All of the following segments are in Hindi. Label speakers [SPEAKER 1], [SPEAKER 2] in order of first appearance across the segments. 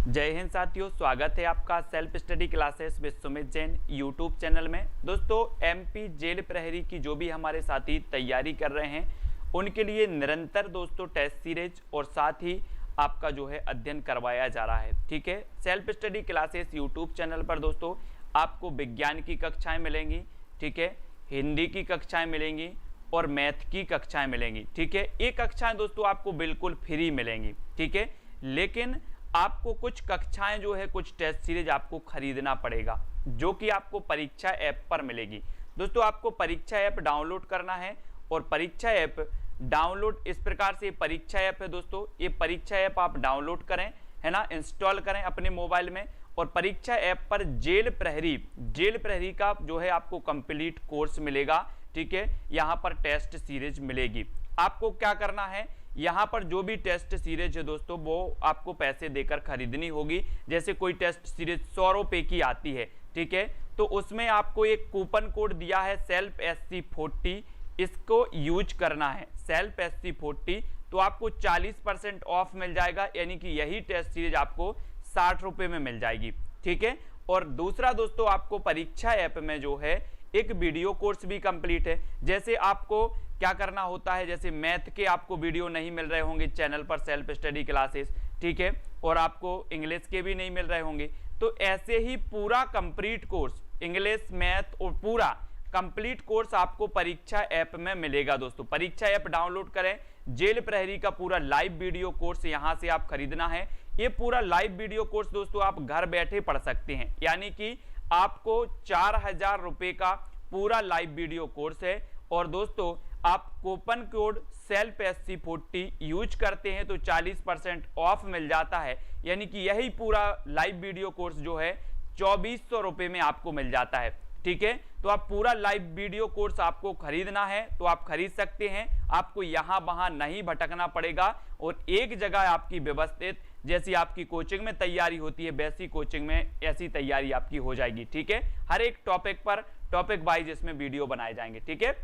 [SPEAKER 1] जय हिंद साथियों, स्वागत है आपका self study classes with Sumit Jain YouTube channel में। दोस्तों, एमपी जेल प्रहरी की जो भी हमारे साथी तैयारी कर रहे हैं उनके लिए निरंतर दोस्तों टेस्ट सीरीज और साथ ही आपका जो है अध्ययन करवाया जा रहा है। ठीक है, self study classes YouTube channel पर दोस्तों आपको विज्ञान की कक्षाएँ मिलेंगी, ठीक है, हिंदी की कक्षाएँ मिलेंगी और मैथ की कक्षाएँ मिलेंगी। ठीक है, ये कक्षाएँ दोस्तों आपको बिल्कुल फ्री मिलेंगी। ठीक है, लेकिन आपको कुछ कक्षाएं जो है, कुछ टेस्ट सीरीज आपको खरीदना पड़ेगा जो कि आपको परीक्षा ऐप पर मिलेगी। दोस्तों, आपको परीक्षा ऐप डाउनलोड करना है और परीक्षा ऐप डाउनलोड इस प्रकार से परीक्षा ऐप है दोस्तों। ये परीक्षा ऐप आप डाउनलोड करें, है ना, इंस्टॉल करें अपने मोबाइल में और परीक्षा ऐप पर जेल प्रहरी का जो है आपको कंप्लीट कोर्स मिलेगा। ठीक है, यहाँ पर टेस्ट सीरीज मिलेगी। आपको क्या करना है, यहाँ पर जो भी टेस्ट सीरीज है दोस्तों वो आपको पैसे देकर खरीदनी होगी। जैसे कोई टेस्ट सीरीज 100 रुपये की आती है, ठीक है, तो उसमें आपको एक कूपन कोड दिया है सेल्फ SC40, इसको यूज करना है सेल्फ SC40, तो आपको 40% ऑफ मिल जाएगा, यानी कि यही टेस्ट सीरीज आपको 60 रुपये में मिल जाएगी। ठीक है, और दूसरा दोस्तों आपको परीक्षा ऐप में जो है एक वीडियो कोर्स भी कंप्लीट है। जैसे आपको क्या करना होता है, जैसे मैथ के आपको वीडियो नहीं मिल रहे होंगे चैनल पर सेल्फ स्टडी क्लासेस, ठीक है, और आपको इंग्लिश के भी नहीं मिल रहे होंगे, तो ऐसे ही पूरा कंप्लीट कोर्स इंग्लिश मैथ और पूरा कंप्लीट कोर्स आपको परीक्षा ऐप में मिलेगा। दोस्तों, परीक्षा ऐप डाउनलोड करें, जेल प्रहरी का पूरा लाइव वीडियो कोर्स यहां से आप खरीदना है। ये पूरा लाइव वीडियो कोर्स दोस्तों आप घर बैठे पढ़ सकते हैं, यानी कि आपको 4000 रुपये का पूरा लाइव वीडियो कोर्स है। और दोस्तों, आप coupon code self SC40 use करते हैं तो 40% ऑफ मिल जाता है, यानी कि यही पूरा लाइव वीडियो कोर्स जो है 2400 रुपये में आपको मिल जाता है। ठीक है, तो आप पूरा लाइव वीडियो कोर्स आपको खरीदना है तो आप खरीद सकते हैं, आपको यहाँ वहाँ नहीं भटकना पड़ेगा और एक जगह आपकी व्यवस्थित, जैसी आपकी कोचिंग में तैयारी होती है वैसी कोचिंग में ऐसी तैयारी आपकी हो जाएगी। ठीक है, हर एक टॉपिक पर टॉपिक वाइज इसमें वीडियो बनाए जाएंगे। ठीक है,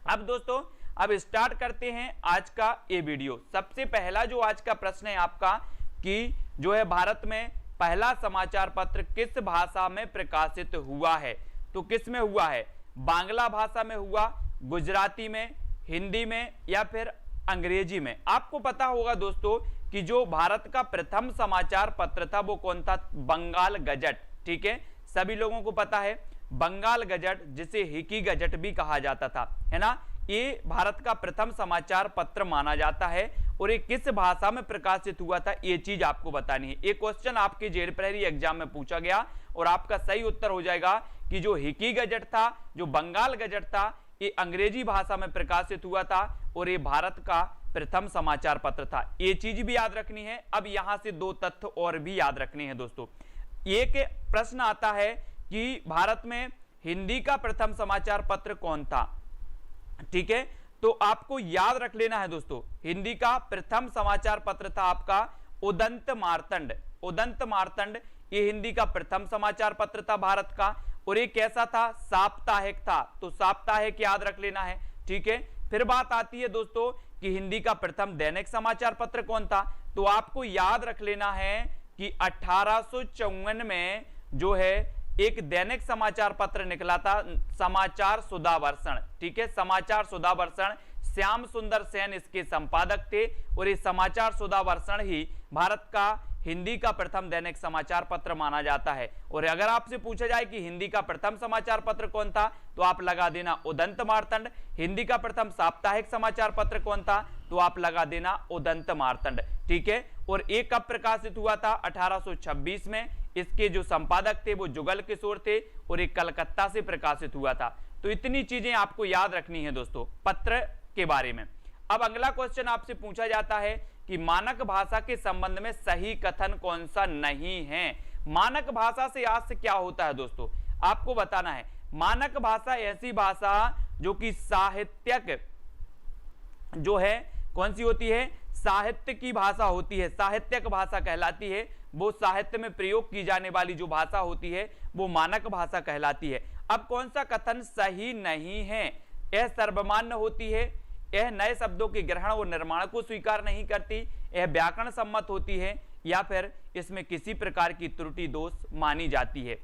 [SPEAKER 1] अब दोस्तों अब स्टार्ट करते हैं आज का ये वीडियो। सबसे पहला जो आज का प्रश्न है आपका कि जो है भारत में पहला समाचार पत्र किस भाषा में प्रकाशित हुआ है, तो किस में हुआ है, बांग्ला भाषा में हुआ, गुजराती में, हिंदी में या फिर अंग्रेजी में। आपको पता होगा दोस्तों कि जो भारत का प्रथम समाचार पत्र था वो कौन था, बंगाल गजट। ठीक है, सभी लोगों को पता है बंगाल गजट, जिसे हिकी गजट भी कहा जाता था, है ना, ये भारत का प्रथम समाचार पत्र माना जाता है। और ये किस भाषा में प्रकाशित हुआ था ये चीज आपको बतानी है। ये क्वेश्चन आपके जेल प्रहरी एग्जाम में पूछा गया और आपका सही उत्तर हो जाएगा कि जो हिकी गजट था, जो बंगाल गजट था, ये अंग्रेजी भाषा में प्रकाशित हुआ था और ये भारत का प्रथम समाचार पत्र था। ये चीज भी याद रखनी है। अब यहां से दो तथ्य और भी याद रखने हैं दोस्तों। एक प्रश्न आता है कि भारत में हिंदी का प्रथम समाचार पत्र कौन था। ठीक है, तो आपको याद रख लेना है दोस्तों, हिंदी का प्रथम समाचार पत्र था आपका उदंत मार्तंड। उदंत मार्तंड ये हिंदी का प्रथम समाचार पत्र था भारत का, और ये कैसा था, साप्ताहिक था, तो साप्ताहिक याद रख लेना है। ठीक है, फिर बात आती है दोस्तों कि हिंदी का प्रथम दैनिक समाचार पत्र कौन था, तो आपको याद रख लेना है कि 1854 में जो है एक दैनिक समाचार पत्र निकला था, समाचार सुधावर्षण। ठीक है, समाचार सुधावर्षण, श्याम सुंदर सेन इसके संपादक थे और ये समाचार सुधावर्षण ही भारत का हिंदी का प्रथम दैनिक समाचार पत्र माना जाता है। और अगर आपसे पूछा जाए कि हिंदी का प्रथम समाचार पत्र कौन था, तो आप लगा देना उदंत मार्तंड। हिंदी का प्रथम साप्ताहिक समाचार पत्र कौन था, तो आप लगा देना उदंत मार्तंड। ठीक है, और एक कब प्रकाशित हुआ था, 1826 में। इसके जो संपादक थे वो जुगल किशोर थे और एक कलकत्ता से प्रकाशित हुआ था। तो इतनी चीजें आपको याद रखनी है दोस्तों पत्र के बारे में। अब अगला क्वेश्चन आपसे पूछा जाता है कि मानक भाषा के संबंध में सही कथन कौन सा नहीं है। मानक भाषा से आज से क्या होता है दोस्तों, आपको बताना है। मानक भाषा ऐसी भाषा जो कि साहित्यक जो है कौन सी होती है, साहित्य की भाषा होती है, साहित्यक भाषा कहलाती है। वो साहित्य में प्रयोग की जाने वाली जो भाषा होती है वो मानक भाषा कहलाती है। अब कौन सा कथन सही नहीं है, यह सर्वमान्य होती है, यह नए शब्दों के ग्रहण और निर्माण को स्वीकार नहीं करती, यह व्याकरण सम्मत होती है, या फिर इसमें किसी प्रकार की त्रुटि दोष मानी जाती है।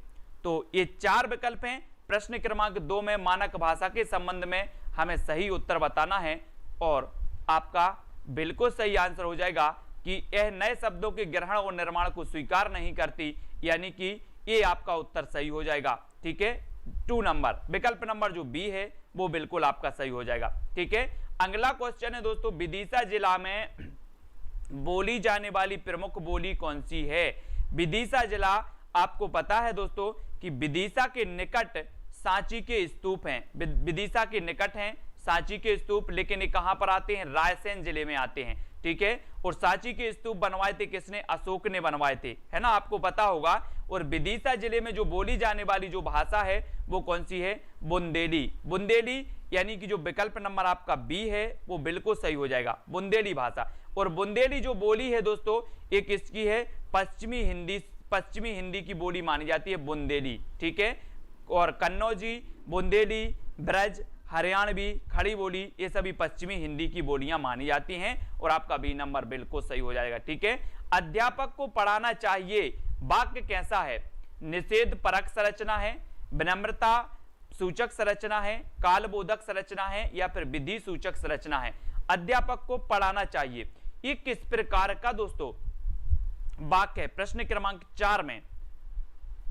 [SPEAKER 1] तो ये 4 विकल्प हैं। प्रश्न क्रमांक 2 में मानक भाषा के संबंध में हमें सही उत्तर बताना है और आपका बिल्कुल सही आंसर हो जाएगा कि यह नए शब्दों के ग्रहण और निर्माण को स्वीकार नहीं करती, यानी कि ये आपका उत्तर सही हो जाएगा। ठीक है, 2 नंबर विकल्प नंबर जो बी है वो बिल्कुल आपका सही हो जाएगा। ठीक है, अगला क्वेश्चन है दोस्तों, विदिशा जिला में बोली जाने वाली प्रमुख बोली कौन सी है। विदिशा जिला आपको पता है दोस्तों कि विदिशा के निकट सांची के स्तूप हैं, विदिशा के निकट हैं सांची के स्तूप, लेकिन ये कहां पर आते हैं, रायसेन जिले में आते हैं। ठीक है, और सांची के स्तूप बनवाए थे किसने, अशोक ने बनवाए थे, है ना, आपको पता होगा। और विदिशा जिले में जो बोली जाने वाली जो भाषा है वो कौन सी है, बुंदेली। बुंदेली यानी कि जो विकल्प नंबर आपका बी है वो बिल्कुल सही हो जाएगा, बुंदेली भाषा। और बुंदेली जो बोली है दोस्तों एक इसकी है पश्चिमी हिंदी की बोली मानी जाती है बुंदेली। ठीक है, और कन्नौजी, बुंदेली, ब्रज, हरियाणवी, खड़ी बोली, ये सभी पश्चिमी हिंदी की बोलियां मानी जाती हैं और आपका बी नंबर बिल्कुल सही हो जाएगा। ठीक है, अध्यापक को पढ़ाना चाहिए वाक्य कैसा है, निषेध परक संरचना है, विनम्रता सूचक संरचना है, कालबोधक संरचना है या फिर विधि सूचक संरचना है। अध्यापक को पढ़ाना चाहिए, ये किस प्रकार का दोस्तों वाक्य है, प्रश्न क्रमांक 4 में।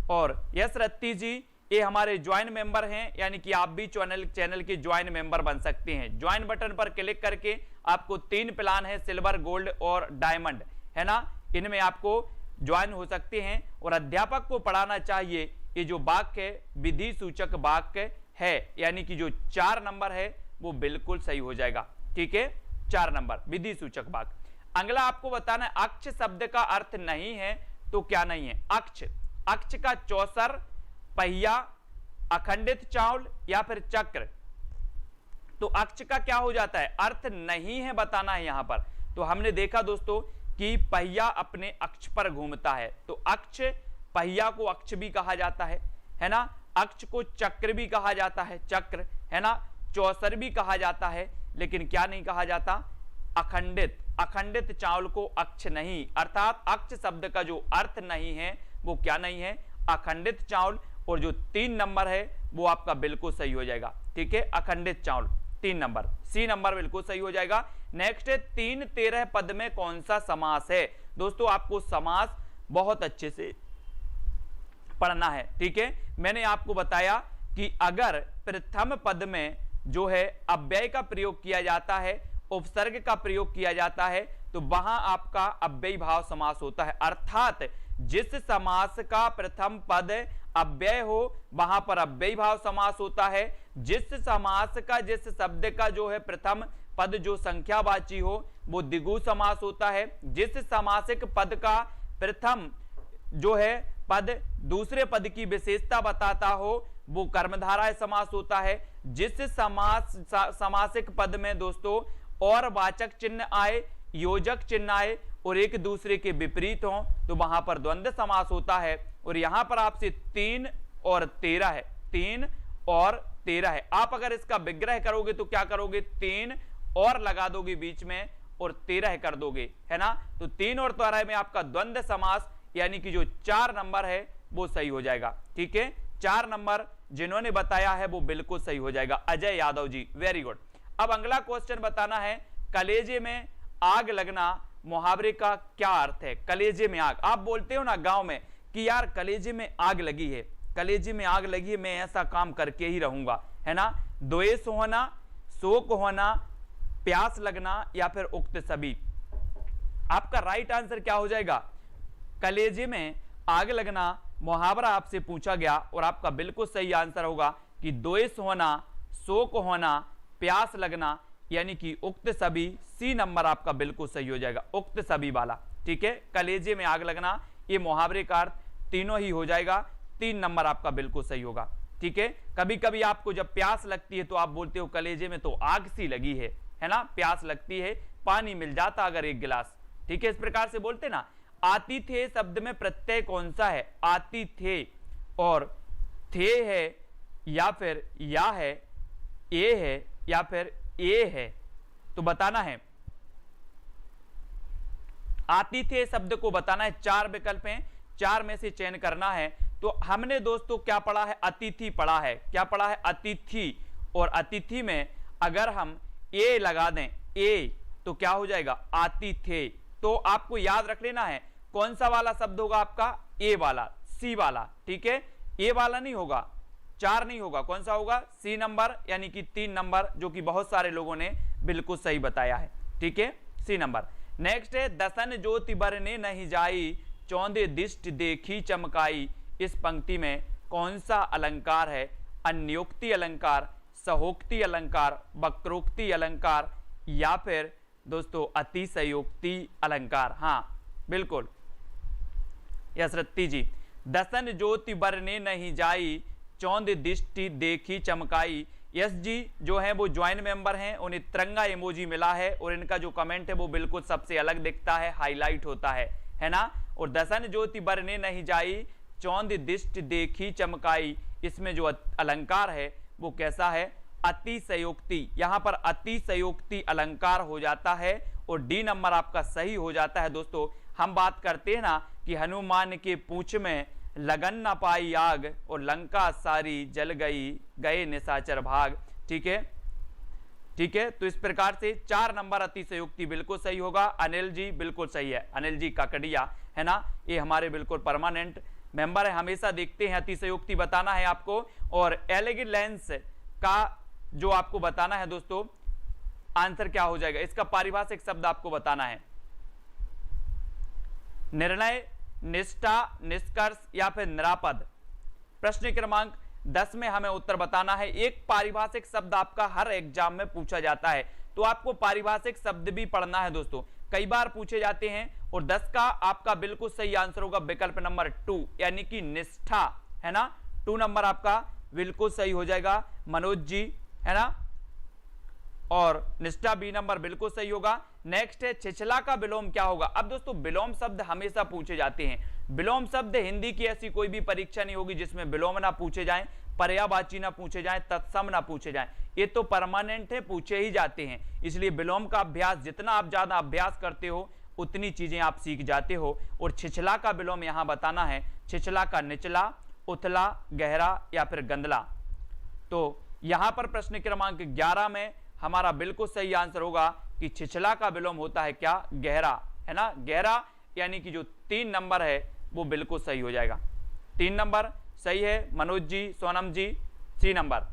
[SPEAKER 1] और यश रत्ती जी ये हमारे ज्वाइन मेंबर हैं, यानी कि आप भी चैनल के ज्वाइन मेंबर बन सकते हैं। ज्वाइन बटन पर क्लिक करके आपको 3 प्लान है, सिल्वर, गोल्ड और डायमंड, है ना, इनमें आपको ज्वाइन हो सकते हैं। और अध्यापक को पढ़ाना चाहिए, ये जो वाक्य विधि सूचक वाक्य है, यानी कि जो 4 नंबर है वो बिल्कुल सही हो जाएगा। ठीक है, 4 नंबर विधि सूचक वाक्य। अगला आपको बताना है अक्ष शब्द का अर्थ नहीं है तो क्या नहीं है। अक्ष का चौसर, पहिया, अखंडित चावल या फिर चक्र। तो अक्ष का क्या हो जाता है, अर्थ नहीं है बताना है यहां पर। तो हमने देखा दोस्तों कि पहिया अपने अक्ष पर घूमता है, तो अक्ष, पहिया को अक्ष भी कहा जाता है ना, अक्ष को चक्र भी कहा जाता है, चक्र, है ना, चौसर भी कहा जाता है, लेकिन क्या नहीं कहा जाता, अखंडित चावल को अक्ष नहीं, अर्थात अक्ष शब्द का जो अर्थ नहीं है वो क्या नहीं है, अखंडित चावल। और जो 3 नंबर है वो आपका बिल्कुल सही हो जाएगा। ठीक है, अखंडित चावल 3 नंबर, सी नंबर बिल्कुल सही हो जाएगा। नेक्स्ट है 3-13 पद में कौन सा समास है। दोस्तों आपको समास बहुत अच्छे से पढ़ना है। ठीक है, मैंने आपको बताया कि अगर प्रथम पद में जो है अव्यय का प्रयोग किया जाता है, उपसर्ग का प्रयोग किया जाता है, तो वहां आपका अव्ययी भाव समास होता है। अर्थात जिस समास का प्रथम पद अव्यय हो वहां पर अव्ययी भाव समास होता है। जिस समास का, जिस शब्द का जो है प्रथम पद जो संख्यावाची हो वो द्विगु समास होता है। जिस समासिक पद का प्रथम जो है पद दूसरे पद की विशेषता बताता हो वो कर्मधारय समास होता है। जिस समासिक पद में दोस्तों और वाचक चिन्ह आए, योजक चिन्ह आए और एक दूसरे के विपरीत हों तो वहां पर द्वंद्व समास होता है। और यहां पर आपसे 3 और 13 है, 3 और 13 है। आप अगर इसका विग्रह करोगे तो क्या करोगे, 3 और लगा दोगे बीच में और 13 कर दोगे, है ना। तो 3 और 13 में आपका द्वंद्व समास यानी कि जो 4 नंबर है वो सही हो जाएगा। ठीक है, 4 नंबर जिन्होंने बताया है वो बिल्कुल सही हो जाएगा, अजय यादव जी, वेरी गुड। अब अगला क्वेश्चन बताना है, कलेजे में आग लगना मुहावरे का क्या अर्थ है। कलेजे में आग, आप बोलते हो ना गांव में कि यार कलेजे में आग लगी है, कलेजे में आग लगी है, मैं ऐसा काम करके ही रहूंगा, है ना। द्वेष होना, शोक होना, प्यास लगना या फिर उक्त सभी। आपका राइट आंसर क्या हो जाएगा, कलेजे में आग लगना मुहावरा आपसे पूछा गया और आपका बिल्कुल सही आंसर होगा कि द्वेष होना, शोक होना, प्यास लगना यानी कि उक्त सभी। सी नंबर आपका बिल्कुल सही हो जाएगा, उक्त सभी वाला। ठीक है, कलेजे में आग लगना ये मुहावरे का अर्थ तीनों ही हो जाएगा, 3 नंबर आपका बिल्कुल सही होगा। ठीक है, कभी कभी आपको जब प्यास लगती है तो आप बोलते हो कलेजे में तो आग सी लगी है ना, प्यास लगती है, पानी मिल जाता अगर 1 गिलास। ठीक है, इस प्रकार से बोलते ना। आती थे शब्द में प्रत्यय कौन सा है, आती थे और थे है या फिर या है, ए है या फिर ए है, तो बताना है। आतिथ्य शब्द को बताना है, 4 विकल्प हैं, 4 में से चयन करना है। तो हमने दोस्तों क्या पढ़ा है, अतिथि पढ़ा है। क्या पढ़ा है, अतिथि। और अतिथि में अगर हम ए लगा दें, ए, तो क्या हो जाएगा, आतिथ्य। तो आपको याद रख लेना है कौन सा वाला शब्द होगा आपका, ए वाला, सी वाला, ठीक है। ए वाला नहीं होगा, 4 नहीं होगा, कौन सा होगा, सी नंबर, यानी कि 3 नंबर, जो कि बहुत सारे लोगों ने बिल्कुल सही बताया है, ठीक है, सी नंबर। नेक्स्ट है, दसन ज्योति बरने नहीं जाई, चौंधे दिष्ट देखी चमकाई। इस पंक्ति में कौन सा अलंकार है, अन्योक्ति अलंकार, सहोक्ति अलंकार, वक्रोक्ति अलंकार, या फिर दोस्तों अतिशयोक्ति अलंकार। हाँ बिल्कुल यशरत्ती जी, दसन ज्योति बरने नहीं जाई, चौंध दृष्टि देखी चमकाई। यस जी जो है वो ज्वाइन मेंबर हैं, उन्हें तिरंगा इमोजी मिला है और इनका जो कमेंट है वो बिल्कुल सबसे अलग दिखता है, हाईलाइट होता है ना। और दसन ज्योति बरने नहीं जाई, चौंध दृष्टि देखी चमकाई, इसमें जो अलंकार है वो कैसा है, अतिशयोक्ति। यहां पर अतिशयोक्ति अलंकार हो जाता है और डी नंबर आपका सही हो जाता है। दोस्तों हम बात करते हैं ना कि हनुमान के पूंछ में लगन न पाई आग और लंका सारी जल गई, गए निशाचर भाग, ठीक है, ठीक है। तो इस प्रकार से 4 नंबर अतिशयोक्ति बिल्कुल सही होगा। अनिल जी बिल्कुल सही है, अनिल जी काकड़िया, है ना, ये हमारे बिल्कुल परमानेंट मेंबर है, हमेशा देखते हैं, अतिशयोक्ति बताना है आपको। और एलिगेंस का जो आपको बताना है दोस्तों, आंसर क्या हो जाएगा, इसका पारिभाषिक शब्द आपको बताना है, निर्णय, निष्ठा, निष्कर्ष या फिर निरापद। प्रश्न क्रमांक 10 में हमें उत्तर बताना है। एक पारिभाषिक शब्द आपका हर एग्जाम में पूछा जाता है, तो आपको पारिभाषिक शब्द भी पढ़ना है दोस्तों, कई बार पूछे जाते हैं। और 10 का आपका बिल्कुल सही आंसर होगा विकल्प नंबर 2, यानी कि निष्ठा, है ना, 2 नंबर आपका बिल्कुल सही हो जाएगा मनोज जी, है ना। और निष्ठा बी नंबर बिल्कुल सही होगा। नेक्स्ट है, छिछला का विलोम क्या होगा। अब दोस्तों विलोम शब्द हमेशा पूछे जाते हैं। विलोम शब्द हिंदी की ऐसी कोई भी परीक्षा नहीं होगी जिसमें विलोम ना पूछे जाएं, पर्यायवाची ना पूछे जाएं, तत्सम ना पूछे जाएं, ये तो परमानेंट है, पूछे ही जाते हैं। इसलिए विलोम का अभ्यास, जितना आप ज्यादा अभ्यास करते हो उतनी चीजें आप सीख जाते हो। और छिछला का विलोम यहां बताना है, छिछला का निचला, उथला, गहरा या फिर गंदला। तो यहां पर प्रश्न क्रमांक 11 में हमारा बिल्कुल सही आंसर होगा कि छिछला का विलोम होता है क्या, गहरा, है ना, गहरा, यानी कि जो 3 नंबर है वो बिल्कुल सही हो जाएगा। 3 नंबर सही है मनोज जी, सोनम जी, 3 नंबर।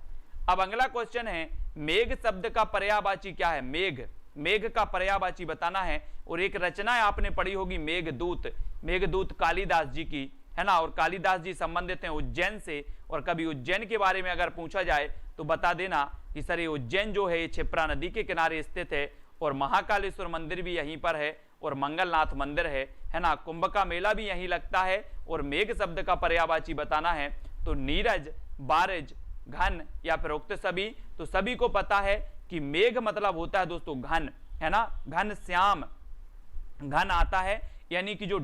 [SPEAKER 1] अब अगला क्वेश्चन है, मेघ शब्द का पर्यायवाची क्या है, मेघ, मेघ का पर्यायवाची बताना है। और एक रचना है आपने पढ़ी होगी मेघदूत, मेघदूत कालिदास जी की, है ना। और कालिदास जी संबंधित हैं उज्जैन से, और कभी उज्जैन के बारे में अगर पूछा जाए तो बता देना कि सर ये उज्जैन जो है ये क्षिप्रा नदी के किनारे स्थित है, और महाकालेश्वर मंदिर भी यहीं पर है, और मंगलनाथ मंदिर है ना, कुंभ का मेला भी यहीं लगता है। और मेघ शब्द का पर्यायवाची बताना है तो नीरज, बारिज, घन या फिर उक्त सभी। तो सभी को पता है कि मेघ मतलब होता है दोस्तों घन, है ना, घन श्याम, घन आता है, यानी कि जो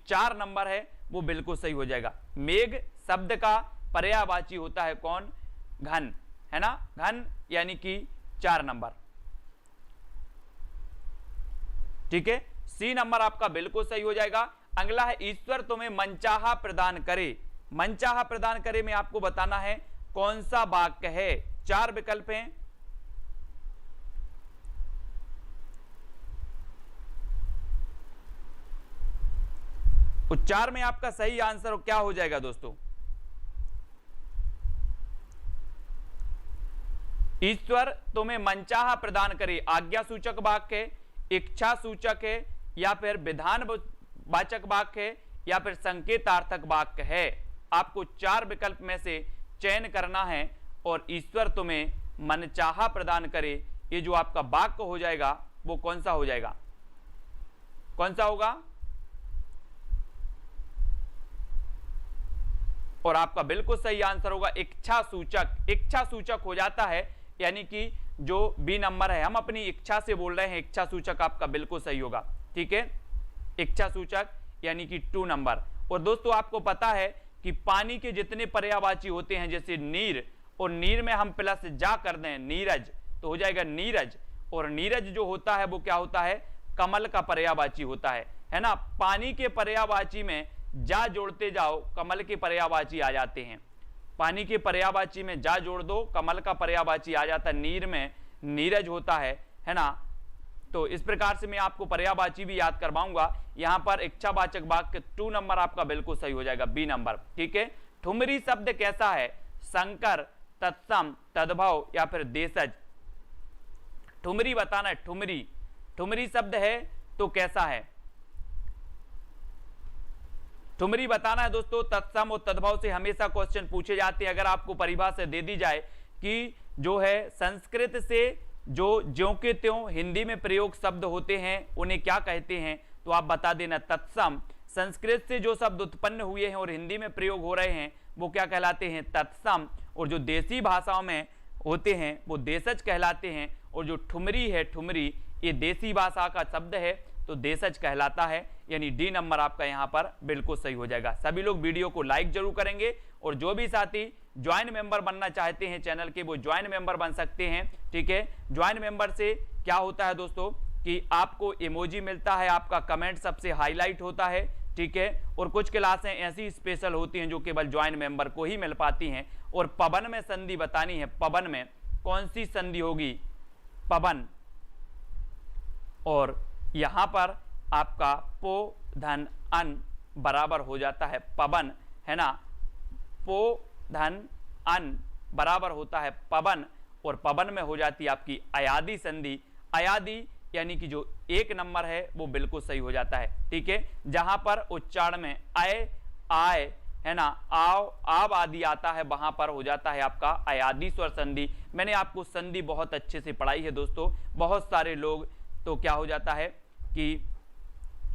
[SPEAKER 1] 4 नंबर है वो बिल्कुल सही हो जाएगा। मेघ शब्द का पर्यायवाची होता है कौन, घन, है ना, घन, यानी कि 4 नंबर, ठीक है। सी नंबर आपका बिल्कुल सही हो जाएगा। अगला है, ईश्वर तुम्हें मनचाहा प्रदान करे। मनचाहा प्रदान करे में आपको बताना है कौन सा वाक्य है। 4 विकल्प हैं, उच्चार में आपका सही आंसर क्या हो जाएगा दोस्तों, ईश्वर तुम्हें मनचाहा प्रदान करे, आज्ञा सूचक वाक्य है, इच्छा सूचक है, या फिर विधान वाचक वाक्य है, या फिर संकेतार्थक वाक्य है। आपको 4 विकल्प में से चयन करना है। और ईश्वर तुम्हें मनचाहा प्रदान करे, ये जो आपका वाक्य हो जाएगा वो कौन सा हो जाएगा, कौन सा होगा। और आपका बिल्कुल सही आंसर होगा इच्छा सूचक, इच्छा सूचक हो जाता है, यानी कि जो बी नंबर है, हम अपनी इच्छा से बोल रहे हैं, इच्छा सूचक आपका बिल्कुल सही होगा, ठीक है, इच्छा सूचक यानी कि 2 नंबर। और दोस्तों आपको पता है कि पानी के जितने पर्यायवाची होते हैं, जैसे नीर, और नीर में हम प्लस जा कर दें नीरज तो हो जाएगा नीरज। और नीरज जो होता है वो क्या होता है, कमल का पर्यायवाची होता है, है ना, पानी के पर्यायवाची में जा जोड़ते जाओ, कमल के पर्यायवाची आ जाते हैं। पानी के पर्यायवाची में जा जोड़ दो, कमल का पर्यायवाची आ जाता है। नीर में नीरज होता है ना। तो इस प्रकार से मैं आपको पर्यायवाची भी याद करवाऊंगा। यहां पर इच्छावाचक वाक्य 2 नंबर आपका बिल्कुल सही हो जाएगा, बी नंबर। ठीक है, ठुमरी शब्द कैसा है? संकर, तत्सम, तद्भव या फिर देशज? ठुमरी बताना है। ठुमरी, ठुमरी शब्द है तो कैसा है? ठुमरी बताना है दोस्तों। तत्सम और तद्भव से हमेशा क्वेश्चन पूछे जाते हैं। अगर आपको परिभाषा दे दी जाए कि जो है संस्कृत से जो ज्यों के त्यों हिंदी में प्रयोग शब्द होते हैं उन्हें क्या कहते हैं, तो आप बता देना तत्सम। संस्कृत से जो शब्द उत्पन्न हुए हैं और हिंदी में प्रयोग हो रहे हैं वो क्या कहलाते हैं? तत्सम। और जो देसी भाषाओं में होते हैं वो देशज कहलाते हैं। और जो ठुमरी है, ठुमरी, ये देसी भाषा का शब्द है तो देशज कहलाता है। यानी डी नंबर आपका यहाँ पर बिल्कुल सही हो जाएगा। सभी लोग वीडियो को लाइक जरूर करेंगे और जो भी साथी ज्वाइन मेंबर बनना चाहते हैं चैनल के वो ज्वाइन मेंबर बन सकते हैं। ठीक है, ज्वाइन मेंबर से क्या होता है दोस्तों कि आपको इमोजी मिलता है, आपका कमेंट सबसे हाईलाइट होता है। ठीक है, और कुछ क्लासें ऐसी स्पेशल होती हैं जो केवल ज्वाइन मेंबर को ही मिल पाती हैं। और पवन में संधि बतानी है। पवन में कौन सी संधि होगी? पवन। और यहां पर आपका पो धन अन बराबर हो जाता है पवन, है ना। पो धन अन बराबर होता है पवन। और पवन में हो जाती है आपकी अयादि संधि। अयादि यानी कि जो 1 नंबर है वो बिल्कुल सही हो जाता है। ठीक है, जहां पर उच्चारण में अय, आय, है ना, आओ, आव आदि आता है वहां पर हो जाता है आपका अयादि स्वर संधि। मैंने आपको संधि बहुत अच्छे से पढ़ाई है दोस्तों। बहुत सारे लोग तो क्या हो जाता है कि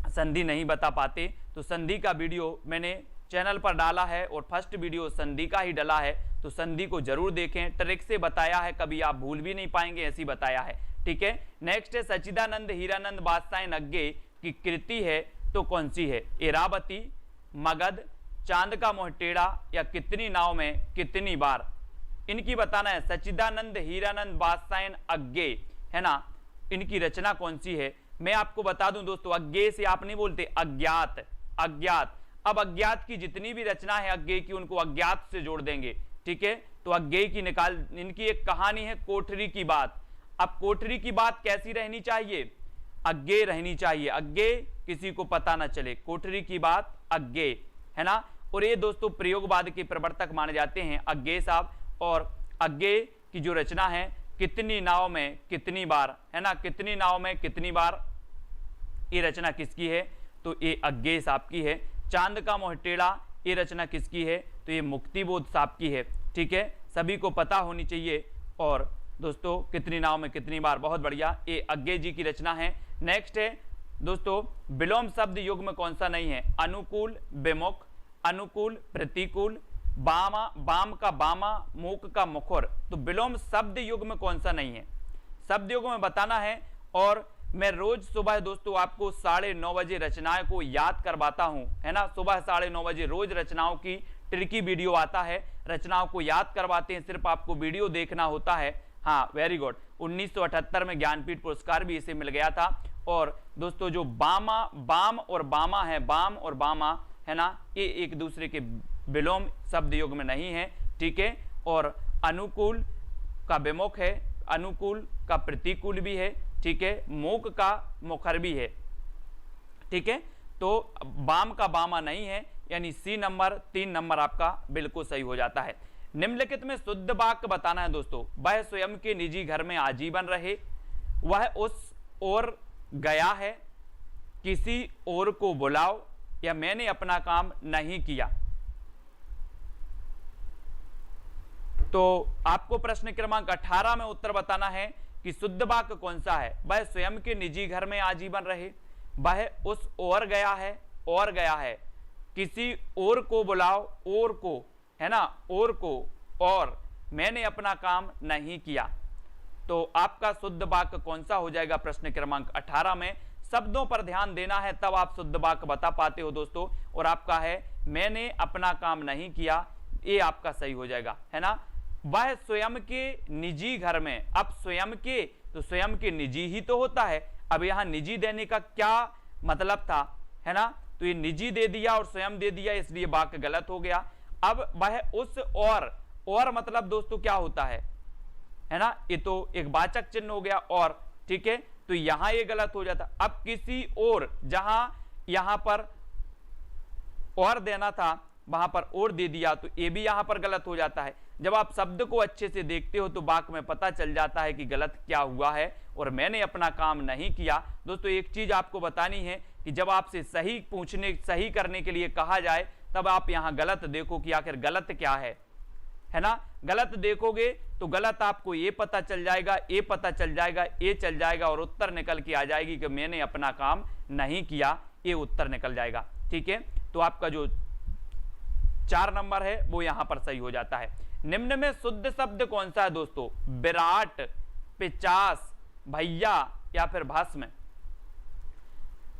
[SPEAKER 1] संधि नहीं बता पाते, तो संधि का वीडियो मैंने चैनल पर डाला है और फर्स्ट वीडियो संधि का ही डाला है, तो संधि को जरूर देखें। ट्रिक से बताया है, कभी आप भूल भी नहीं पाएंगे, ऐसी बताया है। ठीक है, नेक्स्ट है सच्चिदानंद हीरानंद बादशाह नग्गे की कृति है तो कौन सी है? इरावती, मगध, चांद का मुंह टेढ़ा या कितनी नाव में कितनी बार? इनकी बताना है। सच्चिदानंद हीरानंद बादशाह अग्गे, है ना, इनकी रचना कौन सी है? मैं आपको बता दूं दोस्तों, अज्ञे से आप नहीं बोलते, अज्ञात, अज्ञात। अब अज्ञात की जितनी भी रचना है अज्ञे की, उनको अज्ञात से जोड़ देंगे। ठीक है, तो अज्ञे की निकाल, इनकी एक कहानी है कोठरी की बात। अब कोठरी की बात कैसी रहनी चाहिए? अज्ञे रहनी चाहिए, अज्ञे किसी को पता ना चले। कोठरी की बात अज्ञे, है ना। और ये दोस्तों प्रयोगवाद के प्रवर्तक माने जाते हैं अज्ञे साहब। और अज्ञे की जो रचना है कितनी नाव में कितनी बार, है ना, कितनी नाव में कितनी बार, ये रचना किसकी है? तो ये अज्ञे साहब की है। चांद का मुंह टेढ़ा, ये रचना किसकी है? तो ये मुक्तिबोध साहब की है। ठीक है, सभी को पता होनी चाहिए। और दोस्तों कितनी नाव में कितनी बार, बहुत बढ़िया, ये अज्ञे जी की रचना है। नेक्स्ट है दोस्तों, विलोम शब्द युग्म कौन सा नहीं है? अनुकूल, विमुख, अनुकूल, प्रतिकूल, बामा, बाम का बामा, मूक का मुखर। तो विलोम शब्द युग्म कौन सा नहीं है? शब्द युग्म में बताना है। और मैं रोज सुबह दोस्तों आपको 9:30 बजे रचनाओं को याद करवाता हूं, है ना। सुबह 9:30 बजे रोज रचनाओं की ट्रिकी वीडियो आता है, रचनाओं को याद करवाते हैं, सिर्फ आपको वीडियो देखना होता है। हाँ, वेरी गुड। 1978 में ज्ञानपीठ पुरस्कार भी इसे मिल गया था। और दोस्तों जो बामा, बाम और बामा है, बाम और बामा, है ना, ये एक दूसरे के विलोम शब्द युग में नहीं है। ठीक है, और अनुकूल का विमुख है, अनुकूल का प्रतिकूल भी है। ठीक है, मूक का मुखर भी है। ठीक है, तो बाम का बामा नहीं है, यानी सी नंबर 3 नंबर आपका बिल्कुल सही हो जाता है। निम्नलिखित में शुद्ध वाक्य बताना है दोस्तों। वह स्वयं के निजी घर में आजीवन रहे, वह उस ओर गया है, किसी और को बुलाओ, या मैंने अपना काम नहीं किया। तो आपको प्रश्न क्रमांक 18 में उत्तर बताना है कि शुद्ध वाक्य कौन सा है। वह स्वयं के निजी घर में आजीवन रहे, वह उस ओर गया है, और गया है, किसी और को बुलाओ, और को, है ना, और को, और मैंने अपना काम नहीं किया। तो आपका शुद्ध वाक्य कौन सा हो जाएगा प्रश्न क्रमांक 18 में? शब्दों पर ध्यान देना है तब आप शुद्ध वाक्य बता पाते हो दोस्तों। और आपका है मैंने अपना काम नहीं किया, ये आपका सही हो जाएगा, है ना। वह स्वयं के निजी घर में, अब स्वयं के, तो स्वयं के निजी ही तो होता है। अब यहां निजी देने का क्या मतलब था? है ना, तो ये निजी दे दिया और स्वयं दे दिया, इसलिए वाक्य गलत हो गया। अब वह उस और मतलब दोस्तों क्या होता है ना, ये तो एक वाचक चिन्ह हो गया और, ठीक है, तो यहां ये गलत हो जाता। अब किसी और, जहां यहां पर और देना था वहां पर और दे दिया, तो ये भी यहां पर गलत हो जाता है। जब आप शब्द को अच्छे से देखते हो तो वाक्य में पता चल जाता है कि गलत क्या हुआ है और मैंने अपना काम नहीं किया। दोस्तों एक चीज आपको बतानी है कि जब आपसे सही करने के लिए कहा जाए तब आप यहां गलत देखो कि आखिर गलत क्या है ना। गलत देखोगे तो गलत आपको ये पता चल जाएगा, ये पता चल जाएगा, ये चल जाएगा और उत्तर निकल के आ जाएगी कि मैंने अपना काम नहीं किया, ये उत्तर निकल जाएगा। ठीक है, तो आपका जो 4 नंबर है वो यहां पर सही हो जाता है। निम्न में शुद्ध शब्द कौन सा है दोस्तों? विराट, पिचास, भैया या फिर भस्म?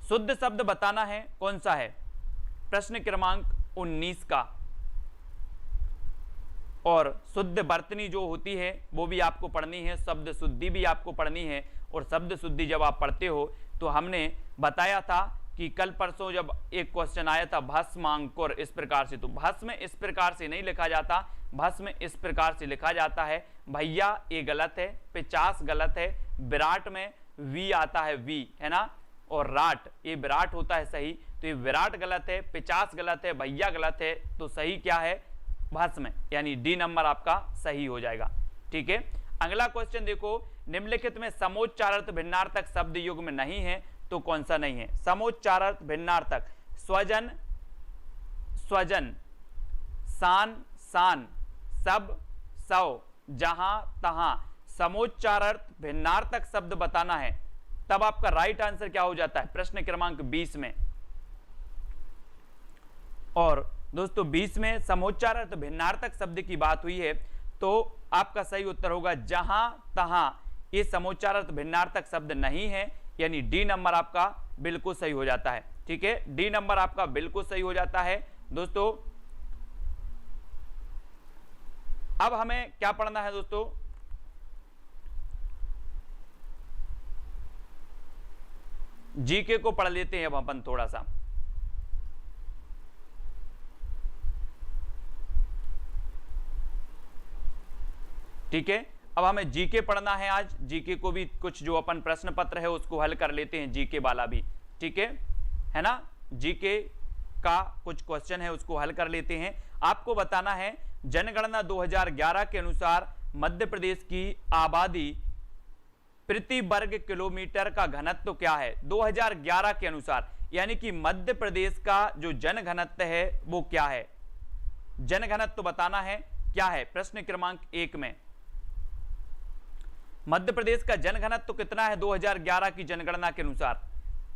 [SPEAKER 1] शुद्ध शब्द बताना है, कौन सा है? प्रश्न क्रमांक 19 का। और शुद्ध वर्तनी जो होती है वो भी आपको पढ़नी है, शब्द शुद्धि भी आपको पढ़नी है। और शब्द शुद्धि जब आप पढ़ते हो तो हमने बताया था कि कल परसों जब एक क्वेश्चन आया था भस्मांकुर, इस प्रकार से, तो भस्म इस प्रकार से नहीं लिखा जाता, भस्म इस प्रकार से लिखा जाता है। भैया ये गलत है, पिचास गलत है, विराट में वी आता है, वी है ना, और राट ये विराट होता है सही, तो ये विराट गलत है, पिचास गलत है, भैया गलत है, तो सही क्या है? भस्म, यानी डी नंबर आपका सही हो जाएगा। ठीक है, अगला क्वेश्चन देखो, निम्नलिखित में समोच्चारार्थ भिन्नार्थक शब्द युग्म नहीं है तो कौन सा नहीं है? समोच्चारार्थ भिन्नार्थक, स्वजन स्वजन, शान शान, सब सौ, जहां तहां, समोच्चारार्थ भिन्नार्थक शब्द बताना है, तब आपका राइट आंसर क्या हो जाता है? प्रश्न क्रमांक 20 में। और दोस्तों 20 में समोच्चारार्थ भिन्नार्थक शब्द की बात हुई है तो आपका सही उत्तर होगा जहां तहां। ये समोच्चारार्थ भिन्नार्थक शब्द नहीं है, यानी डी नंबर आपका बिल्कुल सही हो जाता है। ठीक है, डी नंबर आपका बिल्कुल सही हो जाता है। दोस्तों अब हमें क्या पढ़ना है दोस्तों? जीके को पढ़ लेते हैं अब अपन थोड़ा सा। ठीक है, अब हमें जीके पढ़ना है आज। जीके को भी कुछ जो अपन प्रश्न पत्र है उसको हल कर लेते हैं, जीके वाला भी। ठीक है ना, जीके का कुछ क्वेश्चन है उसको हल कर लेते हैं। आपको बताना है जनगणना 2011 के अनुसार मध्य प्रदेश की आबादी प्रति वर्ग किलोमीटर का घनत्व क्या है? 2011 के अनुसार, यानी कि मध्य प्रदेश का जो जनघनत्व है वो क्या है? जनघनत्व बताना है क्या है? प्रश्न क्रमांक 1 में मध्य प्रदेश का जनघनत्व कितना है 2011 की जनगणना के अनुसार?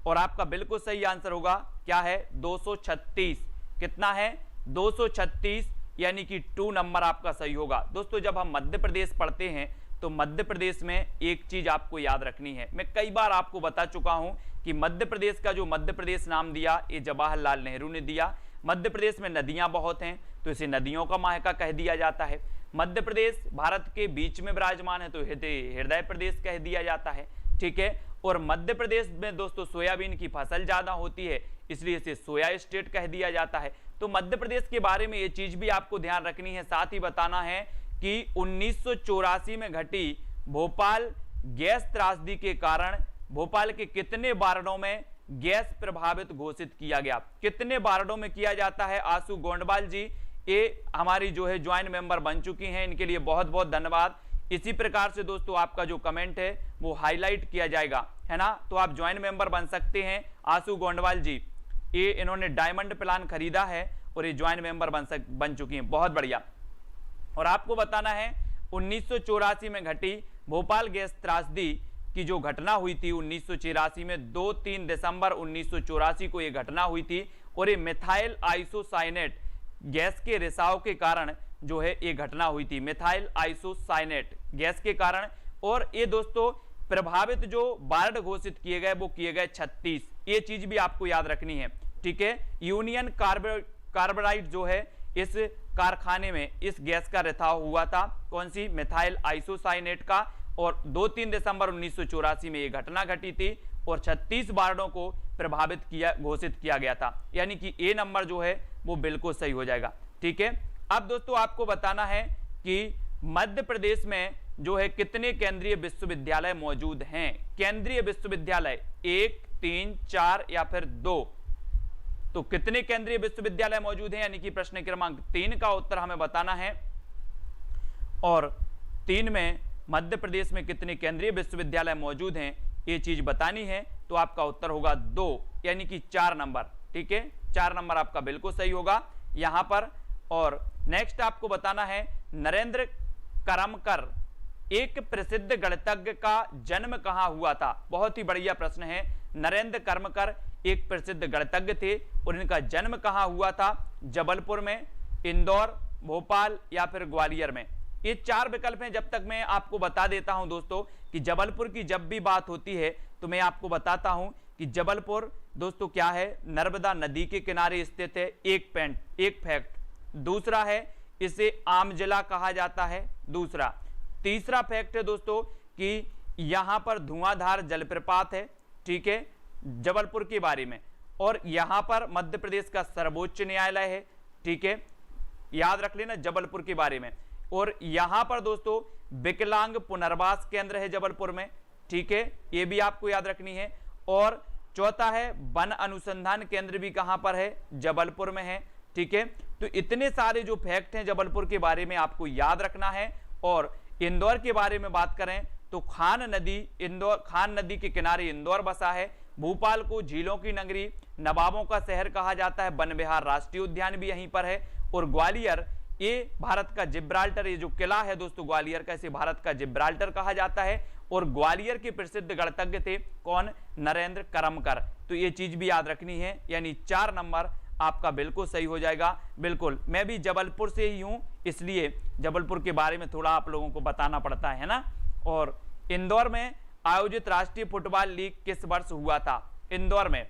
[SPEAKER 1] और आपका बिल्कुल सही आंसर होगा क्या है? 236। कितना है? 236, यानी कि 2 नंबर आपका सही होगा। दोस्तों जब हम मध्य प्रदेश पढ़ते हैं तो मध्य प्रदेश में एक चीज आपको याद रखनी है, मैं कई बार आपको बता चुका हूं कि मध्य प्रदेश का जो मध्य प्रदेश नाम दिया ये जवाहरलाल नेहरू ने दिया। मध्य प्रदेश में नदियां बहुत हैं तो इसे नदियों का मायका कह दिया जाता है। मध्य प्रदेश भारत के बीच में विराजमान है तो हृदय प्रदेश कह दिया जाता है। ठीक है, और मध्य प्रदेश में दोस्तों सोयाबीन की फसल ज्यादा होती है इसलिए इसे सोया स्टेट कह दिया जाता है। तो मध्य प्रदेश के बारे में ये चीज भी आपको ध्यान रखनी है। साथ ही बताना है कि 1984 में घटी भोपाल गैस त्रासदी के कारण भोपाल के कितने वार्डों में गैस प्रभावित घोषित किया गया? कितने वार्डों में किया जाता है? आशु गोंडवाल जी ये हमारी जो है ज्वाइंट मेंबर बन चुकी हैं, इनके लिए बहुत बहुत धन्यवाद। इसी प्रकार से दोस्तों आपका जो कमेंट है वो हाईलाइट किया जाएगा, है ना, तो आप ज्वाइंट मेंबर बन सकते हैं। आशु गोंडवाल जी ये इन्होंने डायमंड प्लान खरीदा है और ये ज्वाइंट मेंबर बन चुकी हैं, बहुत बढ़िया। और आपको बताना है 1984 में घटी भोपाल गैस त्रासदी की जो घटना हुई थी 1984 में 2-3 दिसंबर 1984 को ये घटना हुई थी और ये मिथाइल आइसोसाइनेट गैस के रिसाव के कारण जो है ये घटना हुई थी, मिथाइल आइसोसाइनेट गैस के कारण। और ये दोस्तों प्रभावित जो वार्ड घोषित किए गए वो किए गए 36, ये चीज भी आपको याद रखनी है। ठीक है, यूनियन कार्बाइड जो है इस कारखाने में इस गैस का रिसाव हुआ था, कौन सी? मिथाइल आइसोसाइनेट का। और 2-3 दिसंबर 1984 में यह घटना घटी थी और 36 वार्डों को प्रभावित किया घोषित किया गया था, यानी कि ए नंबर जो है वो बिल्कुल सही हो जाएगा। ठीक है, अब दोस्तों आपको बताना है कि मध्य प्रदेश में जो है कितने केंद्रीय विश्वविद्यालय मौजूद हैं। केंद्रीय विश्वविद्यालय 1, 3, 4 या फिर 2, तो कितने केंद्रीय विश्वविद्यालय मौजूद हैं, यानी कि प्रश्न क्रमांक 3 का उत्तर हमें बताना है। और 3 में मध्य प्रदेश में कितने केंद्रीय विश्वविद्यालय मौजूद हैं ये चीज बतानी है, तो आपका उत्तर होगा 2, यानी कि 4 नंबर। ठीक है, 4 नंबर आपका बिल्कुल सही होगा यहां पर। और नेक्स्ट आपको बताना है नरेंद्र करमकर एक प्रसिद्ध गणितज्ञ का जन्म कहां हुआ था। बहुत ही बढ़िया प्रश्न है। नरेंद्र करमकर एक प्रसिद्ध गणितज्ञ थे और इनका जन्म कहां हुआ था। जबलपुर में, इंदौर, भोपाल या फिर ग्वालियर में। ये 4 विकल्प हैं। जब तक मैं आपको बता देता हूं दोस्तों कि जबलपुर की जब भी बात होती है तो मैं आपको बताता हूं कि जबलपुर दोस्तों क्या है, नर्मदा नदी के किनारे स्थित है। एक फैक्ट। दूसरा है इसे आम जिला कहा जाता है। दूसरा, तीसरा फैक्ट है दोस्तों कि यहां पर धुआंधार जलप्रपात है। ठीक है, जबलपुर के बारे में। और यहां पर मध्य प्रदेश का सर्वोच्च न्यायालय है। ठीक है, याद रख लेना जबलपुर के बारे में। और यहां पर दोस्तों विकलांग पुनर्वास केंद्र है जबलपुर में। ठीक है, यह भी आपको याद रखनी है। और चौथा है वन अनुसंधान केंद्र भी कहां पर है, जबलपुर में है। ठीक है, तो इतने सारे जो फैक्ट हैं जबलपुर के बारे में आपको याद रखना है। और इंदौर के बारे में बात करें तो खान नदी के किनारे इंदौर बसा है। भोपाल को झीलों की नगरी, नवाबों का शहर कहा जाता है। वन विहार राष्ट्रीय उद्यान भी यहीं पर है। और ग्वालियर, ये भारत का जिब्राल्टर, ये जो किला है दोस्तों ग्वालियर का, इसे भारत का जिब्राल्टर कहा जाता है। और ग्वालियर के प्रसिद्ध गणितज्ञ थे कौन, नरेंद्र करमकर। तो ये चीज भी याद रखनी है, यानी 4 नंबर आपका बिल्कुल सही हो जाएगा। बिल्कुल, मैं भी जबलपुर से ही हूं, इसलिए जबलपुर के बारे में थोड़ा आप लोगों को बताना पड़ता है ना। और इंदौर में आयोजित राष्ट्रीय फुटबॉल लीग किस वर्ष हुआ था। इंदौर में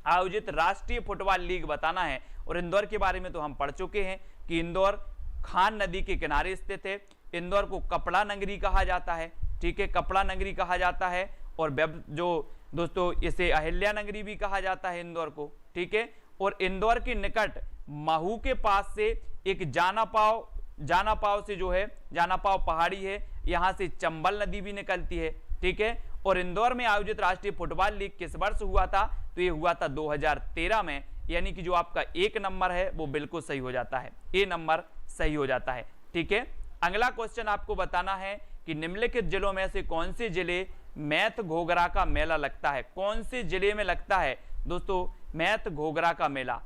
[SPEAKER 1] आयोजित राष्ट्रीय फुटबॉल लीग बताना है। और इंदौर के बारे में तो हम पढ़ चुके हैं कि इंदौर खान नदी के किनारे स्थित है। इंदौर को कपड़ा नगरी कहा जाता है। ठीक है, कपड़ा नगरी कहा जाता है। और जो दोस्तों इसे अहिल्या नगरी भी कहा जाता है इंदौर को। ठीक है, और इंदौर के निकट महू के पास से एक जानापाव से जो है, जानापाव पहाड़ी है, यहां से चंबल नदी भी निकलती है। ठीक है, और इंदौर में आयोजित राष्ट्रीय फुटबॉल लीग किस वर्ष हुआ था, तो ये हुआ था 2013 में। यानी कि जो आपका 1 नंबर है वो बिल्कुल सही हो जाता है, ए नंबर सही हो जाता है। ठीक है, अगला क्वेश्चन आपको बताना है कि निम्नलिखित जिलों में से कौन से जिले मैथ घोघरा का मेला लगता है। कौन से जिले में लगता है दोस्तों मैथ घोघरा का मेला।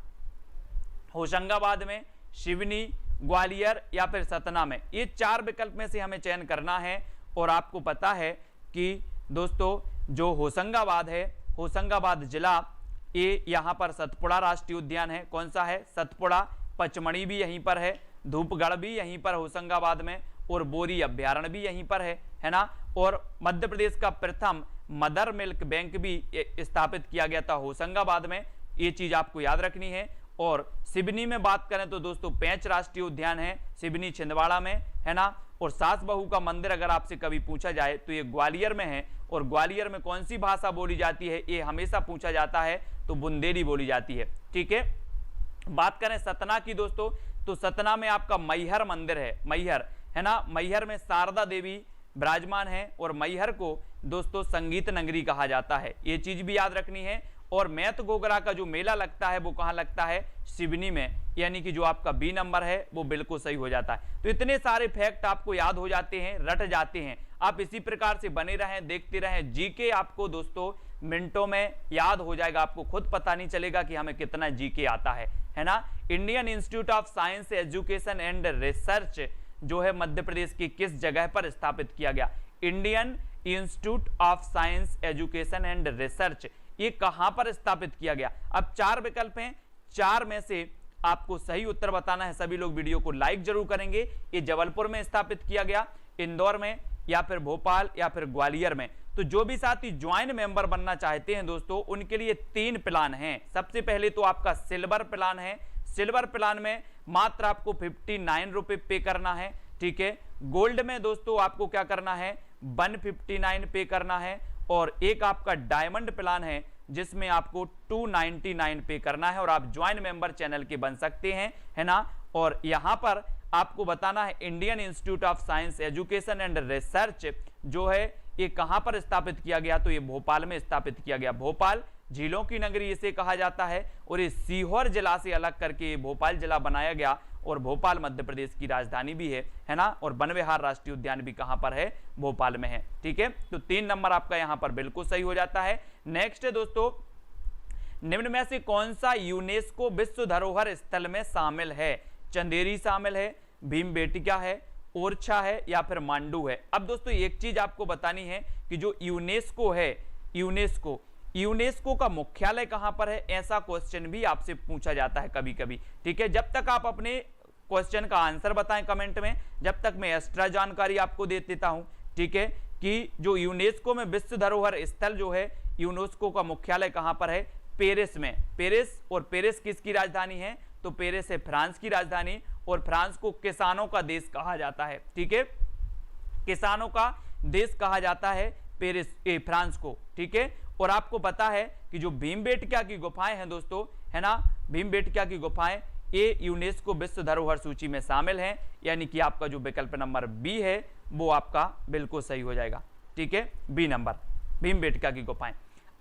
[SPEAKER 1] होशंगाबाद में, सिवनी, ग्वालियर या फिर सतना में। ये 4 विकल्प में से हमें चयन करना है। और आपको पता है कि दोस्तों जो होशंगाबाद है, होशंगाबाद जिला, ये यहाँ पर सतपुड़ा राष्ट्रीय उद्यान है। कौन सा है, सतपुड़ा। पचमढ़ी भी यहीं पर है, धूपगढ़ भी यहीं पर होशंगाबाद में, और बोरी अभ्यारण्य भी यहीं पर है ना। और मध्य प्रदेश का प्रथम मदर मिल्क बैंक भी स्थापित किया गया था होशंगाबाद में। ये चीज आपको याद रखनी है। और सिवनी में बात करें तो दोस्तों पेंच राष्ट्रीय उद्यान है, सिवनी छिंदवाड़ा में, है ना। और सास बहू का मंदिर अगर आपसे कभी पूछा जाए तो ये ग्वालियर में है। और ग्वालियर में कौन सी भाषा बोली जाती है, ये हमेशा पूछा जाता है, तो बुंदेली बोली जाती है। ठीक है, बात करें सतना की दोस्तों, तो सतना में आपका मैहर मंदिर है, मैहर, है ना। मैहर में शारदा देवी विराजमान है। और मैहर को दोस्तों संगीत नगरी कहा जाता है, ये चीज भी याद रखनी है। और मैथ घोघरा का जो मेला लगता है वो कहां लगता है, सिवनी में। यानी कि जो आपका बी नंबर है वो बिल्कुल सही हो जाता है। तो इतने सारे फैक्ट आपको याद हो जाते हैं, रट जाते हैं। आप इसी प्रकार से बने रहें, देखते रहें। जीके आपको दोस्तों मिनटों में याद हो जाएगा, आपको खुद पता नहीं चलेगा कि हमें कितना जीके आता है ना। Indian institute of science education and research जो है मध्य प्रदेश की किस जगह पर स्थापित किया गया। Indian institute of science education and research, ये कहां पर स्थापित किया गया। अब 4 विकल्प हैं, 4 में से आपको सही उत्तर बताना है। सभी लोग वीडियो को लाइक जरूर करेंगे। ये जबलपुर में स्थापित किया गया, इंदौर में, या फिर भोपाल, या फिर ग्वालियर में। तो जो भी साथी ज्वाइंट मेंबर बनना चाहते हैं दोस्तों, उनके लिए 3 प्लान हैं। सबसे पहले तो आपका सिल्वर प्लान है। सिल्वर प्लान में मात्र आपको 59 रुपए पे करना है। ठीक है, गोल्ड में दोस्तों आपको क्या करना है, 159 पे करना है। और एक आपका डायमंड प्लान है जिसमें आपको 299 पे करना है और आप ज्वाइन मेंबर चैनल के बन सकते हैं, है ना। और यहां पर आपको बताना है Indian institute of science education and research जो है ये कहां पर स्थापित किया गया, तो ये भोपाल में स्थापित किया गया। भोपाल झीलों की नगरी इसे कहा जाता है और ये सीहोर जिला से अलग करके भोपाल जिला बनाया गया और भोपाल मध्य प्रदेश की राजधानी भी है ना। और वन विहार राष्ट्रीय उद्यान भी कहां पर है, भोपाल में है, ठीक है। तो 3 नंबर आपका यहां पर बिल्कुल सही हो जाता है। नेक्स्ट है दोस्तों, निम्न में से कौन सा यूनेस्को विश्व धरोहर स्थल में शामिल है? चंदेरी शामिल है, भीमबेटका है, ओरछा है या फिर मांडू है। अब दोस्तों एक चीज आपको बतानी है कि जो यूनेस्को है, यूनेस्को का मुख्यालय कहां पर है, ऐसा क्वेश्चन भी आपसे पूछा जाता है कभी कभी, ठीक है। जब तक आप अपने क्वेश्चन का आंसर बताएं कमेंट में, जब तक मैं एक्स्ट्रा जानकारी आपको दे देता हूं, ठीक है, कि जो यूनेस्को में विश्व धरोहर स्थल जो है, यूनेस्को का मुख्यालय कहां पर है, पेरिस में। पेरिस, और पेरिस किसकी राजधानी है, तो पेरिस है फ्रांस की राजधानी, और फ्रांस को किसानों का देश कहा जाता है, ठीक है, किसानों का देश कहा जाता है पेरिस, फ्रांस को, ठीक है। और आपको पता है कि जो भीमबेटका की गुफाएं हैं दोस्तों, है ना, भीमबेटका की गुफाएं ये यूनेस्को विश्व धरोहर सूची में शामिल हैं, यानी कि आपका जो विकल्प नंबर बी है वो आपका बिल्कुल सही हो जाएगा, ठीक है, बी नंबर, भीमबेटका की गुफाएं।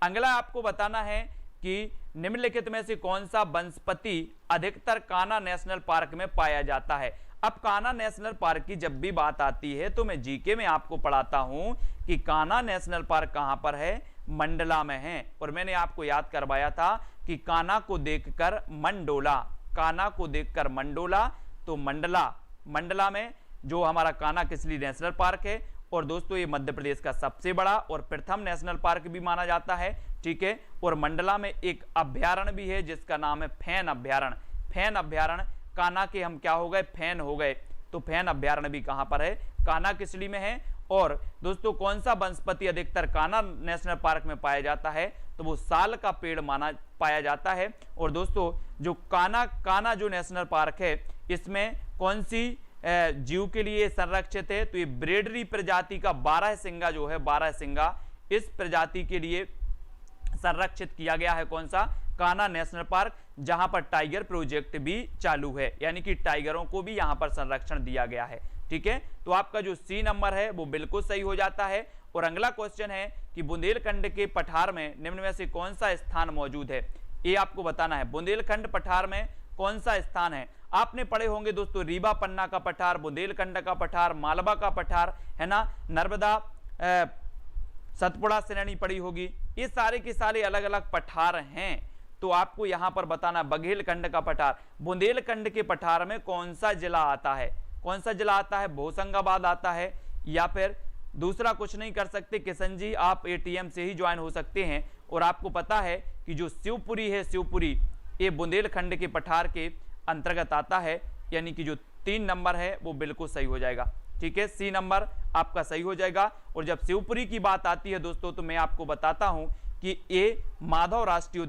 [SPEAKER 1] अगला आपको बताना है कि निम्नलिखित में से कौन सा वनस्पति अधिकतर कान्हा नेशनल पार्क में पाया जाता है। अब कान्हा नेशनल पार्क की जब भी बात आती है तो मैं जीके में आपको पढ़ाता हूं कि कान्हा नेशनल पार्क कहां पर है, मंडला में है। और मैंने आपको याद करवाया था कि कान्हा को देखकर मन डोला, कान्हा को देखकर मन डोला, तो मंडला में जो हमारा कान्हा किसली नेशनल पार्क है। और दोस्तों ये मध्य प्रदेश का सबसे बड़ा और प्रथम नेशनल पार्क भी माना जाता है, ठीक है। और मंडला में एक अभ्यारण्य भी है जिसका नाम है फैन अभ्यारण्य। फैन अभ्यारण्य, कान्हा के हम क्या हो गए, फैन हो गए, तो फैन अभ्यारण्य भी कहां पर है, कान्हा किसली में है। और दोस्तों कौन सा वनस्पति अधिकतर कान्हा नेशनल पार्क में पाया जाता है, तो वो साल का पेड़ पाया जाता है। और दोस्तों जो कान्हा जो नेशनल पार्क है इसमें कौन सी जीव के लिए संरक्षित है, तो ये ब्रेडरी प्रजाति का 12 सिंगा जो है, 12 सिंगा इस प्रजाति के लिए संरक्षित किया गया है। कौन सा, कान्हा नेशनल पार्क, जहां पर टाइगर प्रोजेक्ट भी चालू है, यानी कि टाइगरों को भी यहां पर संरक्षण दिया गया है, ठीक है। तो आपका जो सी नंबर है वो बिल्कुल सही हो जाता है। और अगला क्वेश्चन है कि बुंदेलखंड के पठार में निम्न में से कौन सा स्थान मौजूद है, ये आपको बताना है। बुंदेलखंड पठार में कौन सा स्थान है, आपने पढ़े होंगे दोस्तों रीवा पन्ना का पठार, बुंदेलखंड का पठार, मालवा का पठार, है ना, नर्मदा सतपुड़ा श्रेणी पड़ी होगी, ये सारे के सारे अलग अलग पठार हैं। तो आपको यहां पर बताना बघेलखंड का पठार, बुंदेलखंड के पठार में कौन सा जिला आता है, कौन सा जिला आता है, होशंगाबाद आता है, या फिर दूसरा कुछ नहीं कर सकते किशन जी, आप एटीएम से ही ज्वाइन हो सकते हैं। और आपको पता है कि जो शिवपुरी है, शिवपुरी ये बुंदेलखंड के पठार के अंतर्गत आता है, यानी कि जो 3 नंबर है वो बिल्कुल सही हो जाएगा, ठीक है, सी नंबर आपका सही हो जाएगा। और जब शिवपुरी की बात आती है दोस्तों तो मैं आपको बताता हूं कि ये माधव राष्ट्रीय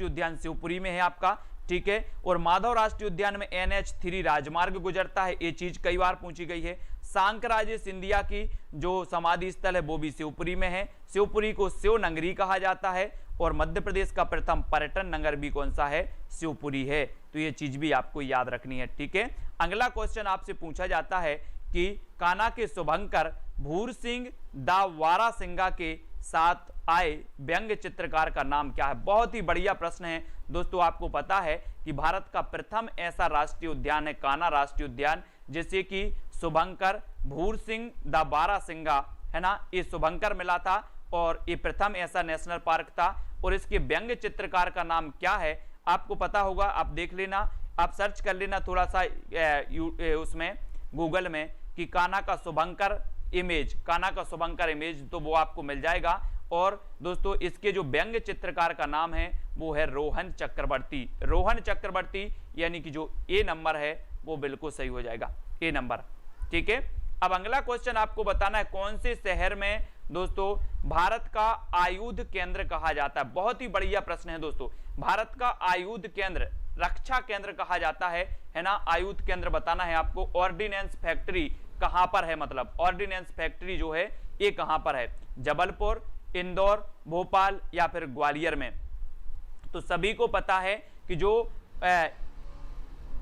[SPEAKER 1] उद्यान शिवपुरी में है आपका, ठीक है। और माधव राष्ट्रीय उद्यान में NH3 राजमार्ग गुजरता है, ये चीज कई बार पूछी गई है। सांकराजे सिंधिया की जो समाधि स्थल है वो भी शिवपुरी में है, शिवपुरी को शिव नगरी कहा जाता है। और मध्य प्रदेश का प्रथम पर्यटन नगर भी कौन सा है, शिवपुरी है। तो ये चीज भी आपको याद रखनी है, ठीक है। अगला क्वेश्चन आपसे पूछा जाता है कि कान्हा के शुभंकर भूर सिंह दा वारा सिंगा के साथ आए व्यंग्य चित्रकार का नाम क्या है। बहुत ही बढ़िया प्रश्न है दोस्तों। आपको पता है कि भारत का प्रथम ऐसा राष्ट्रीय उद्यान है कान्हा राष्ट्रीय उद्यान, जिसे कि शुभंकर भूर सिंह दा वारा सिंगा, है ना, ये शुभंकर मिला था और ये प्रथम ऐसा नेशनल पार्क था। और इसके व्यंग्य चित्रकार का नाम क्या है, आपको पता होगा, आप देख लेना, आप सर्च कर लेना थोड़ा सा उसमें गूगल में कि कान्हा का शुभंकर इमेज, कान्हा का शुभंकर इमेज, तो वो आपको मिल जाएगा। और दोस्तों इसके जो व्यंग्य चित्रकार का नाम है वो है रोहन चक्रवर्ती, रोहन चक्रवर्ती, यानी कि जो ए नंबर है वो बिल्कुल सही हो जाएगा, ए नंबर, ठीक है। अब अगला क्वेश्चन आपको बताना है कौन से शहर में दोस्तों भारत का आयुध केंद्र कहा जाता है। बहुत ही बढ़िया प्रश्न है दोस्तों। भारत का आयुध केंद्र, रक्षा केंद्र कहा जाता है ना, आयुध केंद्र बताना है आपको। ऑर्डिनेंस फैक्ट्री कहां पर है, मतलब ऑर्डिनेंस फैक्ट्री जो है ये कहां पर है, जबलपुर, इंदौर, भोपाल या फिर ग्वालियर में? तो सभी को पता है कि जो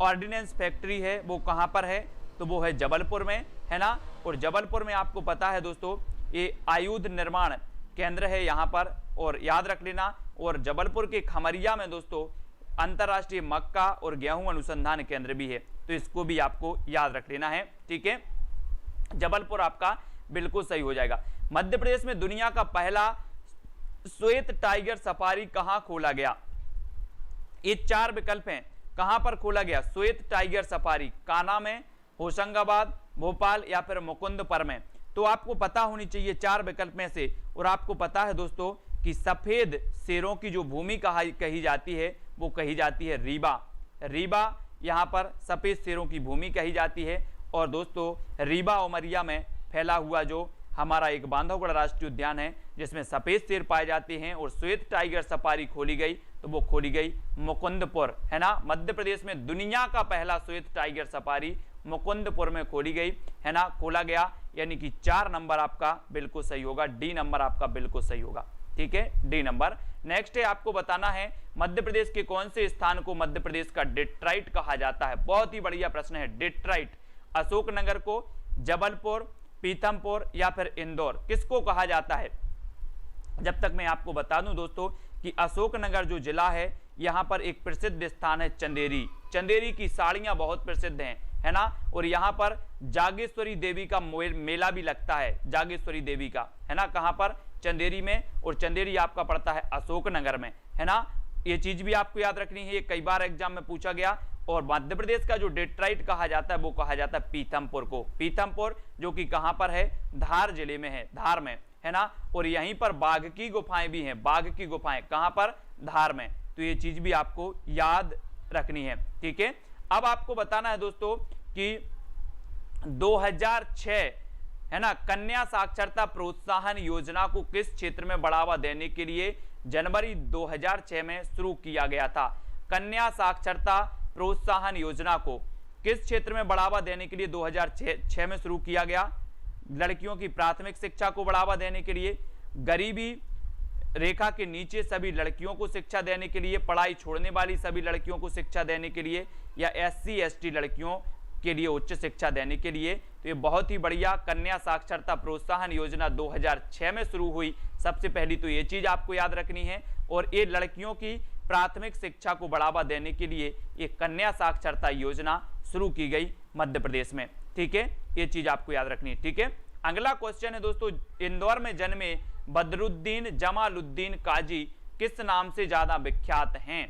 [SPEAKER 1] ऑर्डिनेंस फैक्ट्री है वो कहां पर है, तो वो है जबलपुर में, है ना। और जबलपुर में आपको पता है दोस्तों ये आयुध निर्माण केंद्र है यहां पर, और याद रख लेना। और जबलपुर के खमरिया में दोस्तों अंतरराष्ट्रीय मक्का और गेहूं अनुसंधान केंद्र भी है, तो इसको भी आपको याद रख लेना है, ठीक है। जबलपुर आपका बिल्कुल सही हो जाएगा। मध्य प्रदेश में दुनिया का पहला श्वेत टाइगर सफारी कहां खोला गया? ये 4 विकल्प हैं, कहां पर खोला गया श्वेत टाइगर सफारी? कान्हा में, होशंगाबाद, भोपाल या फिर मुकुंदपुर में? तो आपको पता होनी चाहिए 4 विकल्प में से। और आपको पता है दोस्तों कि सफेद शेरों की जो भूमि कही जाती है वो कही जाती है रीवा। रीवा यहां पर सफेद शेरों की भूमि कही जाती है। और दोस्तों रीवा उमरिया में फैला हुआ जो हमारा एक बांधवगढ़ राष्ट्रीय उद्यान है जिसमें सफेद शेर पाए जाते हैं और श्वेत टाइगर सफारी खोली गई, तो वो खोली गई मुकुंदपुर, है ना। मध्य प्रदेश में दुनिया का पहला श्वेत टाइगर सफारी मुकुंदपुर में खोली गई, है ना, खोला गया। यानी कि 4 नंबर आपका बिल्कुल सही होगा, डी नंबर आपका बिल्कुल सही होगा, ठीक है, डी नंबर। नेक्स्ट है आपको बताना है मध्य प्रदेश के कौन से स्थान को मध्य प्रदेश का डेट्राइट कहा जाता है? बहुत ही बढ़िया प्रश्न है। डेट्राइट अशोकनगर को, जबलपुर, पीथमपुर या फिर इंदौर, किसको कहा जाता है? जब तक मैं आपको बता दूं दोस्तों कि अशोकनगर जो जिला है यहां पर एक प्रसिद्ध स्थान है चंदेरी। चंदेरी की साड़ियां बहुत प्रसिद्ध हैं, है ना। और यहां पर जागेश्वरी देवी का मेला भी लगता है, जागेश्वरी देवी का, है ना। कहां पर? चंदेरी में। और चंदेरी आपका पड़ता है अशोकनगर में, है ना। ये चीज भी आपको याद रखनी है, ये कई बार एग्जाम में पूछा गया। और मध्य प्रदेश का जो डेट्राइट कहा जाता है वो कहा जाता है पीथमपुर को। पीथमपुर जो कि कहां पर है? धार जिले में है, धार में, है ना। और यहीं पर बाघ की गुफाएं भी हैं, बाघ की गुफाएं कहां पर? धार में। तो ये चीज भी आपको याद रखनी है, ठीक है। अब आपको बताना है दोस्तों कि 2006, है ना, कन्या साक्षरता प्रोत्साहन योजना को किस क्षेत्र में बढ़ावा देने के लिए जनवरी 2006 में शुरू किया गया था? कन्या साक्षरता प्रोत्साहन योजना को किस क्षेत्र में बढ़ावा देने के लिए 2006 में शुरू किया गया? लड़कियों की प्राथमिक शिक्षा को बढ़ावा देने के लिए, गरीबी रेखा के नीचे सभी लड़कियों को शिक्षा देने के लिए, पढ़ाई छोड़ने वाली सभी लड़कियों को शिक्षा देने के लिए, या SC ST लड़कियों के लिए उच्च शिक्षा देने के लिए? तो ये बहुत ही बढ़िया कन्या साक्षरता प्रोत्साहन योजना 2006 में शुरू हुई। सबसे पहली तो ये चीज आपको याद रखनी है। और ये लड़कियों की प्राथमिक शिक्षा को बढ़ावा देने के लिए ये कन्या साक्षरता योजना शुरू की गई मध्य प्रदेश में, ठीक है। ये चीज आपको याद रखनी है, ठीक है। अगला क्वेश्चन है दोस्तों, इंदौर में जन्मे बदरुद्दीन जमालुद्दीन काजी किस नाम से ज्यादा विख्यात हैं?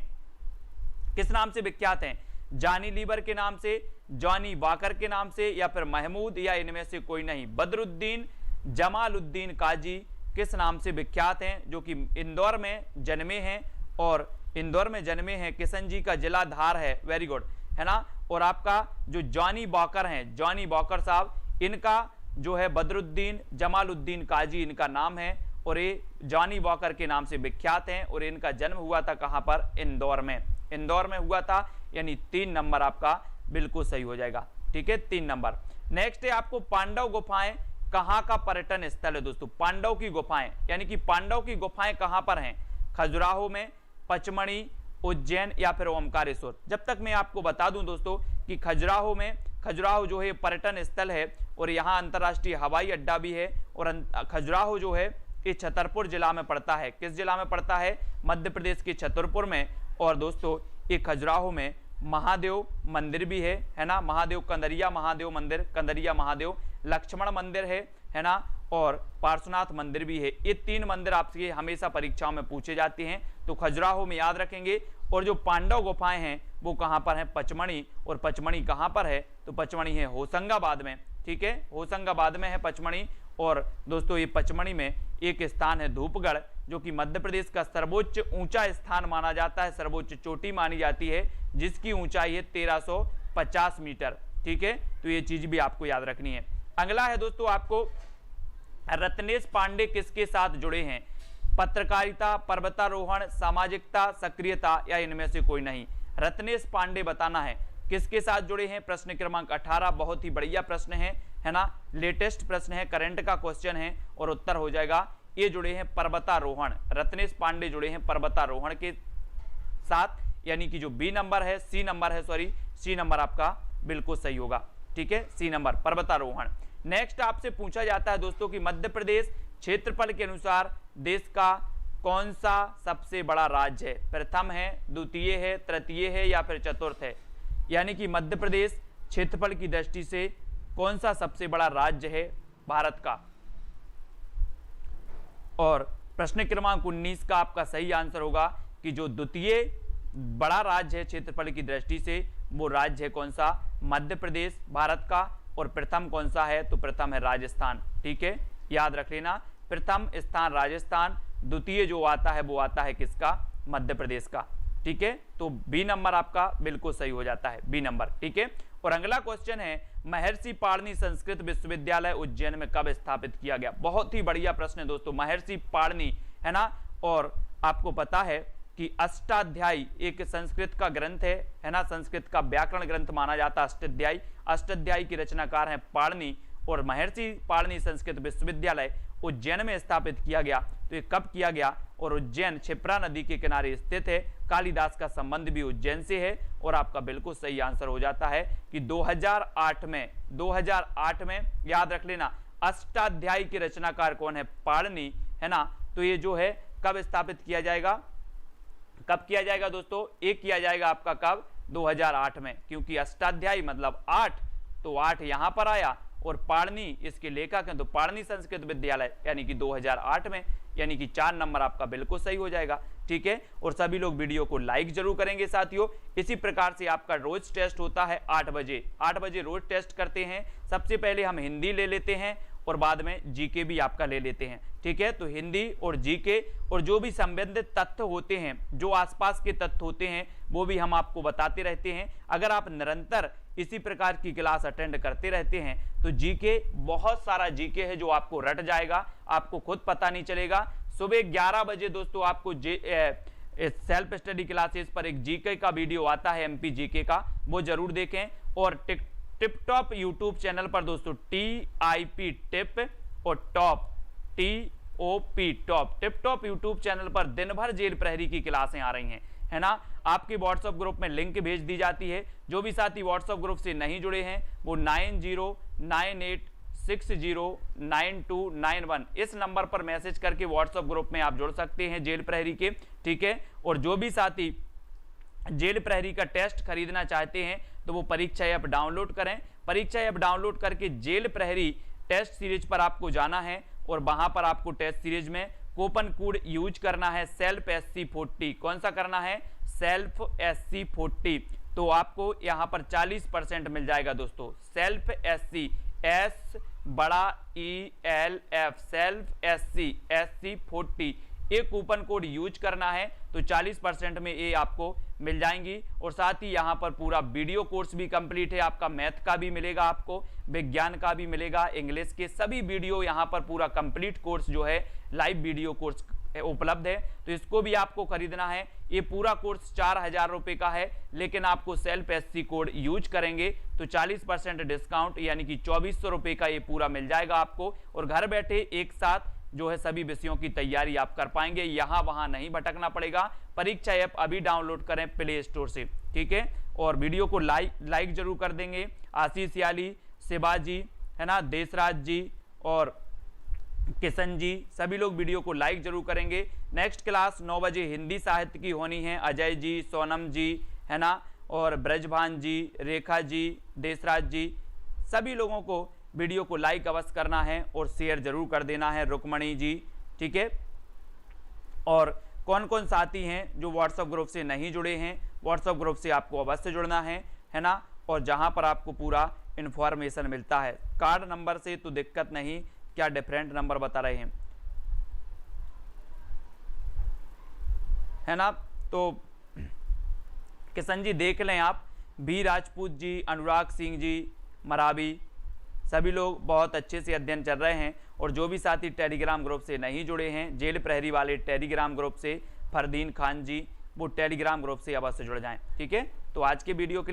[SPEAKER 1] किस नाम से विख्यात हैं? जानी लीवर के नाम से, जॉनी वॉकर के नाम से, या फिर महमूद, या इनमें से कोई नहीं? बदरुद्दीन जमालुद्दीन काजी किस नाम से विख्यात हैं? जो कि इंदौर में जन्मे हैं, और इंदौर में जन्मे हैं, किशन जी का जिला धार है, वेरी गुड, है ना। और आपका जो जॉनी वॉकर हैं, जॉनी वॉकर साहब, इनका जो है बदरुद्दीन जमालुद्दीन काजी इनका नाम है, और ये जॉनी वॉकर के नाम से विख्यात हैं। और इनका जन्म हुआ था कहां पर? इंदौर में, इंदौर में हुआ था। यानी 3 नंबर आपका बिल्कुल सही हो जाएगा, ठीक है, 3 नंबर। नेक्स्ट है आपको पांडव गुफाएं कहां का पर्यटन स्थल है? दोस्तों पांडव की गुफाएं, यानी कि पांडव की गुफाएं कहां पर हैं? खजुराहो में, पचमढ़ी, उज्जैन या फिर ओमकारेश्वर? जब तक मैं आपको बता दूं दोस्तों कि खजुराहो में, खजुराहो जो है पर्यटन स्थल है और यहाँ अंतर्राष्ट्रीय हवाई अड्डा भी है। और खजुराहो जो है ये छतरपुर जिला में पड़ता है। किस जिला में पड़ता है? मध्य प्रदेश के छतरपुर में। और दोस्तों ये खजुराहो में महादेव मंदिर भी है ना, महादेव कंदरिया महादेव मंदिर, कंदरिया महादेव, लक्ष्मण मंदिर है ना, और पार्श्वनाथ मंदिर भी है। ये 3 मंदिर आपसे हमेशा परीक्षाओं में पूछे जाते हैं, तो खजुराहो में याद रखेंगे। और जो पांडव गुफाएं हैं वो कहां पर है? पचमढ़ी। और पचमढ़ी कहां पर है? तो पचमढ़ी है होशंगाबाद में, ठीक है, होशंगाबाद में है पचमढ़ी। और दोस्तों ये पचमढ़ी में एक स्थान है धूपगढ़, जो कि मध्य प्रदेश का सर्वोच्च ऊंचा स्थान माना जाता है, सर्वोच्च चोटी मानी जाती है, जिसकी ऊंचाई है 1350 मीटर, ठीक है। तो ये चीज भी आपको याद रखनी है। अगला है दोस्तों आपको, रत्नेश पांडे किसके साथ जुड़े हैं? पत्रकारिता, पर्वतारोहण, सामाजिकता, सक्रियता, या इनमें से कोई नहीं? रत्नेश पांडे बताना है किसके साथ जुड़े हैं। प्रश्न क्रमांक 18, बहुत ही बढ़िया प्रश्न है ना, लेटेस्ट प्रश्न है, करंट का क्वेश्चन है, और उत्तर हो जाएगा ये जुड़े हैं पर्वतारोहण, रत्नेश पांडे जुड़े हैं पर्वतारोहण के साथ, यानी कि जो बी नंबर है, सी नंबर है, सॉरी सी नंबर आपका बिल्कुल सही होगा। ठीक है, सी नंबर पर्वतारोहण। नेक्स्ट आपसे पूछा जाता है दोस्तों कि मध्य प्रदेश क्षेत्रफल के अनुसार देश का कौन सा सबसे बड़ा राज्य है? प्रथम है, द्वितीय है, तृतीय है या फिर चतुर्थ है? यानी कि मध्य प्रदेश क्षेत्रफल की दृष्टि से कौन सा सबसे बड़ा राज्य है भारत का? और प्रश्न क्रमांक 19 का आपका सही आंसर होगा कि जो द्वितीय बड़ा राज्य है क्षेत्रफल की दृष्टि से वो राज्य है कौन सा? मध्य प्रदेश भारत का। और प्रथम कौन सा है? तो प्रथम है राजस्थान। ठीक है, याद रख लेना, प्रथम स्थान राजस्थान, द्वितीय जो आता है वो आता है किसका? मध्य प्रदेश का। ठीक है, तो बी नंबर आपका बिल्कुल सही हो जाता है, बी नंबर। ठीक है, और अगला क्वेश्चन है महर्षि पाणिनि संस्कृत विश्वविद्यालय उज्जैन में कब स्थापित किया गया? बहुत ही बढ़िया प्रश्न है दोस्तों, महर्षि पाणिनि, है ना। और आपको पता है कि अष्टाध्यायी एक संस्कृत का ग्रंथ है ना, संस्कृत का व्याकरण ग्रंथ माना जाता है अष्टाध्यायी। अष्टाध्यायी की रचनाकार हैं पाणिनि, और महर्षि पाणिनि संस्कृत विश्वविद्यालय उज्जैन में स्थापित किया गया। तो ये कब किया गया? और उज्जैन क्षिप्रा नदी के किनारे स्थित है, कालिदास का संबंध भी उज्जैन से है। और आपका बिल्कुल सही आंसर हो जाता है कि 2008 में याद रख लेना, अष्टाध्यायी के रचनाकार कौन है? पाणिनि, है ना। तो ये जो है कब स्थापित किया जाएगा? कब किया जाएगा दोस्तों? एक किया जाएगा आपका कब? 2008 में, क्योंकि अष्टाध्यायी मतलब 8, तो 8 यहां पर आया, और पाणिनि इसके लेखक हैं, तो पाणिनि संस्कृत विद्यालय यानी कि 2008 में, यानी कि 4 नंबर आपका बिल्कुल सही हो जाएगा। ठीक है, और सभी लोग वीडियो को लाइक जरूर करेंगे साथियों। इसी प्रकार से आपका रोज टेस्ट होता है 8 बजे, 8 बजे रोज टेस्ट करते हैं। सबसे पहले हम हिंदी ले लेते हैं और बाद में जीके भी आपका ले लेते हैं। ठीक है, तो हिंदी और जीके और जो भी संबंधित तथ्य होते हैं, जो आसपास के तथ्य होते हैं, वो भी हम आपको बताते रहते हैं। अगर आप निरंतर इसी प्रकार की क्लास अटेंड करते रहते हैं तो जीके, बहुत सारा जीके है जो आपको रट जाएगा, आपको खुद पता नहीं चलेगा। सुबह 11 बजे दोस्तों आपको सेल्फ स्टडी क्लासेस पर एक जीके का वीडियो आता है, एमपी जीके का, वो जरूर देखें। और टिप टॉप यूट्यूब चैनल पर दोस्तों TIP टिप और top TOP top, tip top YouTube channel पर दिन भर जेल प्रहरी की क्लासें आ रही हैं, है ना। आपके व्हाट्सएप ग्रुप में लिंक भेज दी जाती है। जो भी साथी व्हाट्सएप ग्रुप से नहीं जुड़े हैं वो 9098609291 इस नंबर पर मैसेज करके व्हाट्सएप ग्रुप में आप जुड़ सकते हैं जेल प्रहरी के। ठीक है, और जो भी साथी जेल प्रहरी का टेस्ट खरीदना चाहते हैं तो वो परीक्षा ऐप डाउनलोड करें। परीक्षा ऐप डाउनलोड करके जेल प्रहरी टेस्ट सीरीज पर आपको जाना है, और वहां पर आपको टेस्ट सीरीज में कूपन कोड यूज करना है सेल्फ SC40। कौन सा करना है? Self SC40। तो आपको यहां पर 40% मिल जाएगा दोस्तों। सेल्फ SC, S बड़ा ELF, सेल्फ SC40 एक कूपन कोड यूज करना है तो 40% में ये आपको मिल जाएंगी। और साथ ही यहाँ पर पूरा वीडियो कोर्स भी कंप्लीट है आपका, मैथ का भी मिलेगा आपको, विज्ञान का भी मिलेगा, इंग्लिश के सभी वीडियो यहाँ पर पूरा कंप्लीट कोर्स जो है लाइव वीडियो कोर्स उपलब्ध है। तो इसको भी आपको खरीदना है। ये पूरा कोर्स 4000 रुपये का है, लेकिन आपको सेल्फ SC कोड यूज करेंगे तो 40% डिस्काउंट यानी कि 2400 रुपये का ये पूरा मिल जाएगा आपको। और घर बैठे एक साथ जो है सभी विषयों की तैयारी आप कर पाएंगे, यहां वहां नहीं भटकना पड़ेगा। परीक्षा ऐप अभी डाउनलोड करें प्ले स्टोर से। ठीक है, और वीडियो को लाइक जरूर कर देंगे। आशीष याली, शिवाजी, है ना, देशराज जी और किशन जी, सभी लोग वीडियो को लाइक जरूर करेंगे। नेक्स्ट क्लास 9 बजे हिंदी साहित्य की होनी है। अजय जी, सोनम जी, है ना, और ब्रजभान जी, रेखा जी, देशराज जी, सभी लोगों को वीडियो को लाइक अवश्य करना है और शेयर जरूर कर देना है। रुक्मणी जी, ठीक है। और कौन कौन साथी हैं जो व्हाट्सएप ग्रुप से नहीं जुड़े हैं, व्हाट्सएप ग्रुप से आपको अवश्य जुड़ना है ना। और जहां पर आपको पूरा इंफॉर्मेशन मिलता है। कार्ड नंबर से तो दिक्कत नहीं, क्या डिफरेंट नंबर बता रहे हैं, है ना। तो किशन जी देख लें आप, बी राजपूत जी, अनुराग सिंह जी, मरावी, सभी लोग बहुत अच्छे से अध्ययन चल रहे हैं। और जो भी साथी टेलीग्राम ग्रुप से नहीं जुड़े हैं, जेल प्रहरी वाले टेलीग्राम ग्रुप से, फरदीन खान जी, वो टेलीग्राम ग्रुप से अवश्य जुड़ जाएं। ठीक है, तो आज के वीडियो के लिए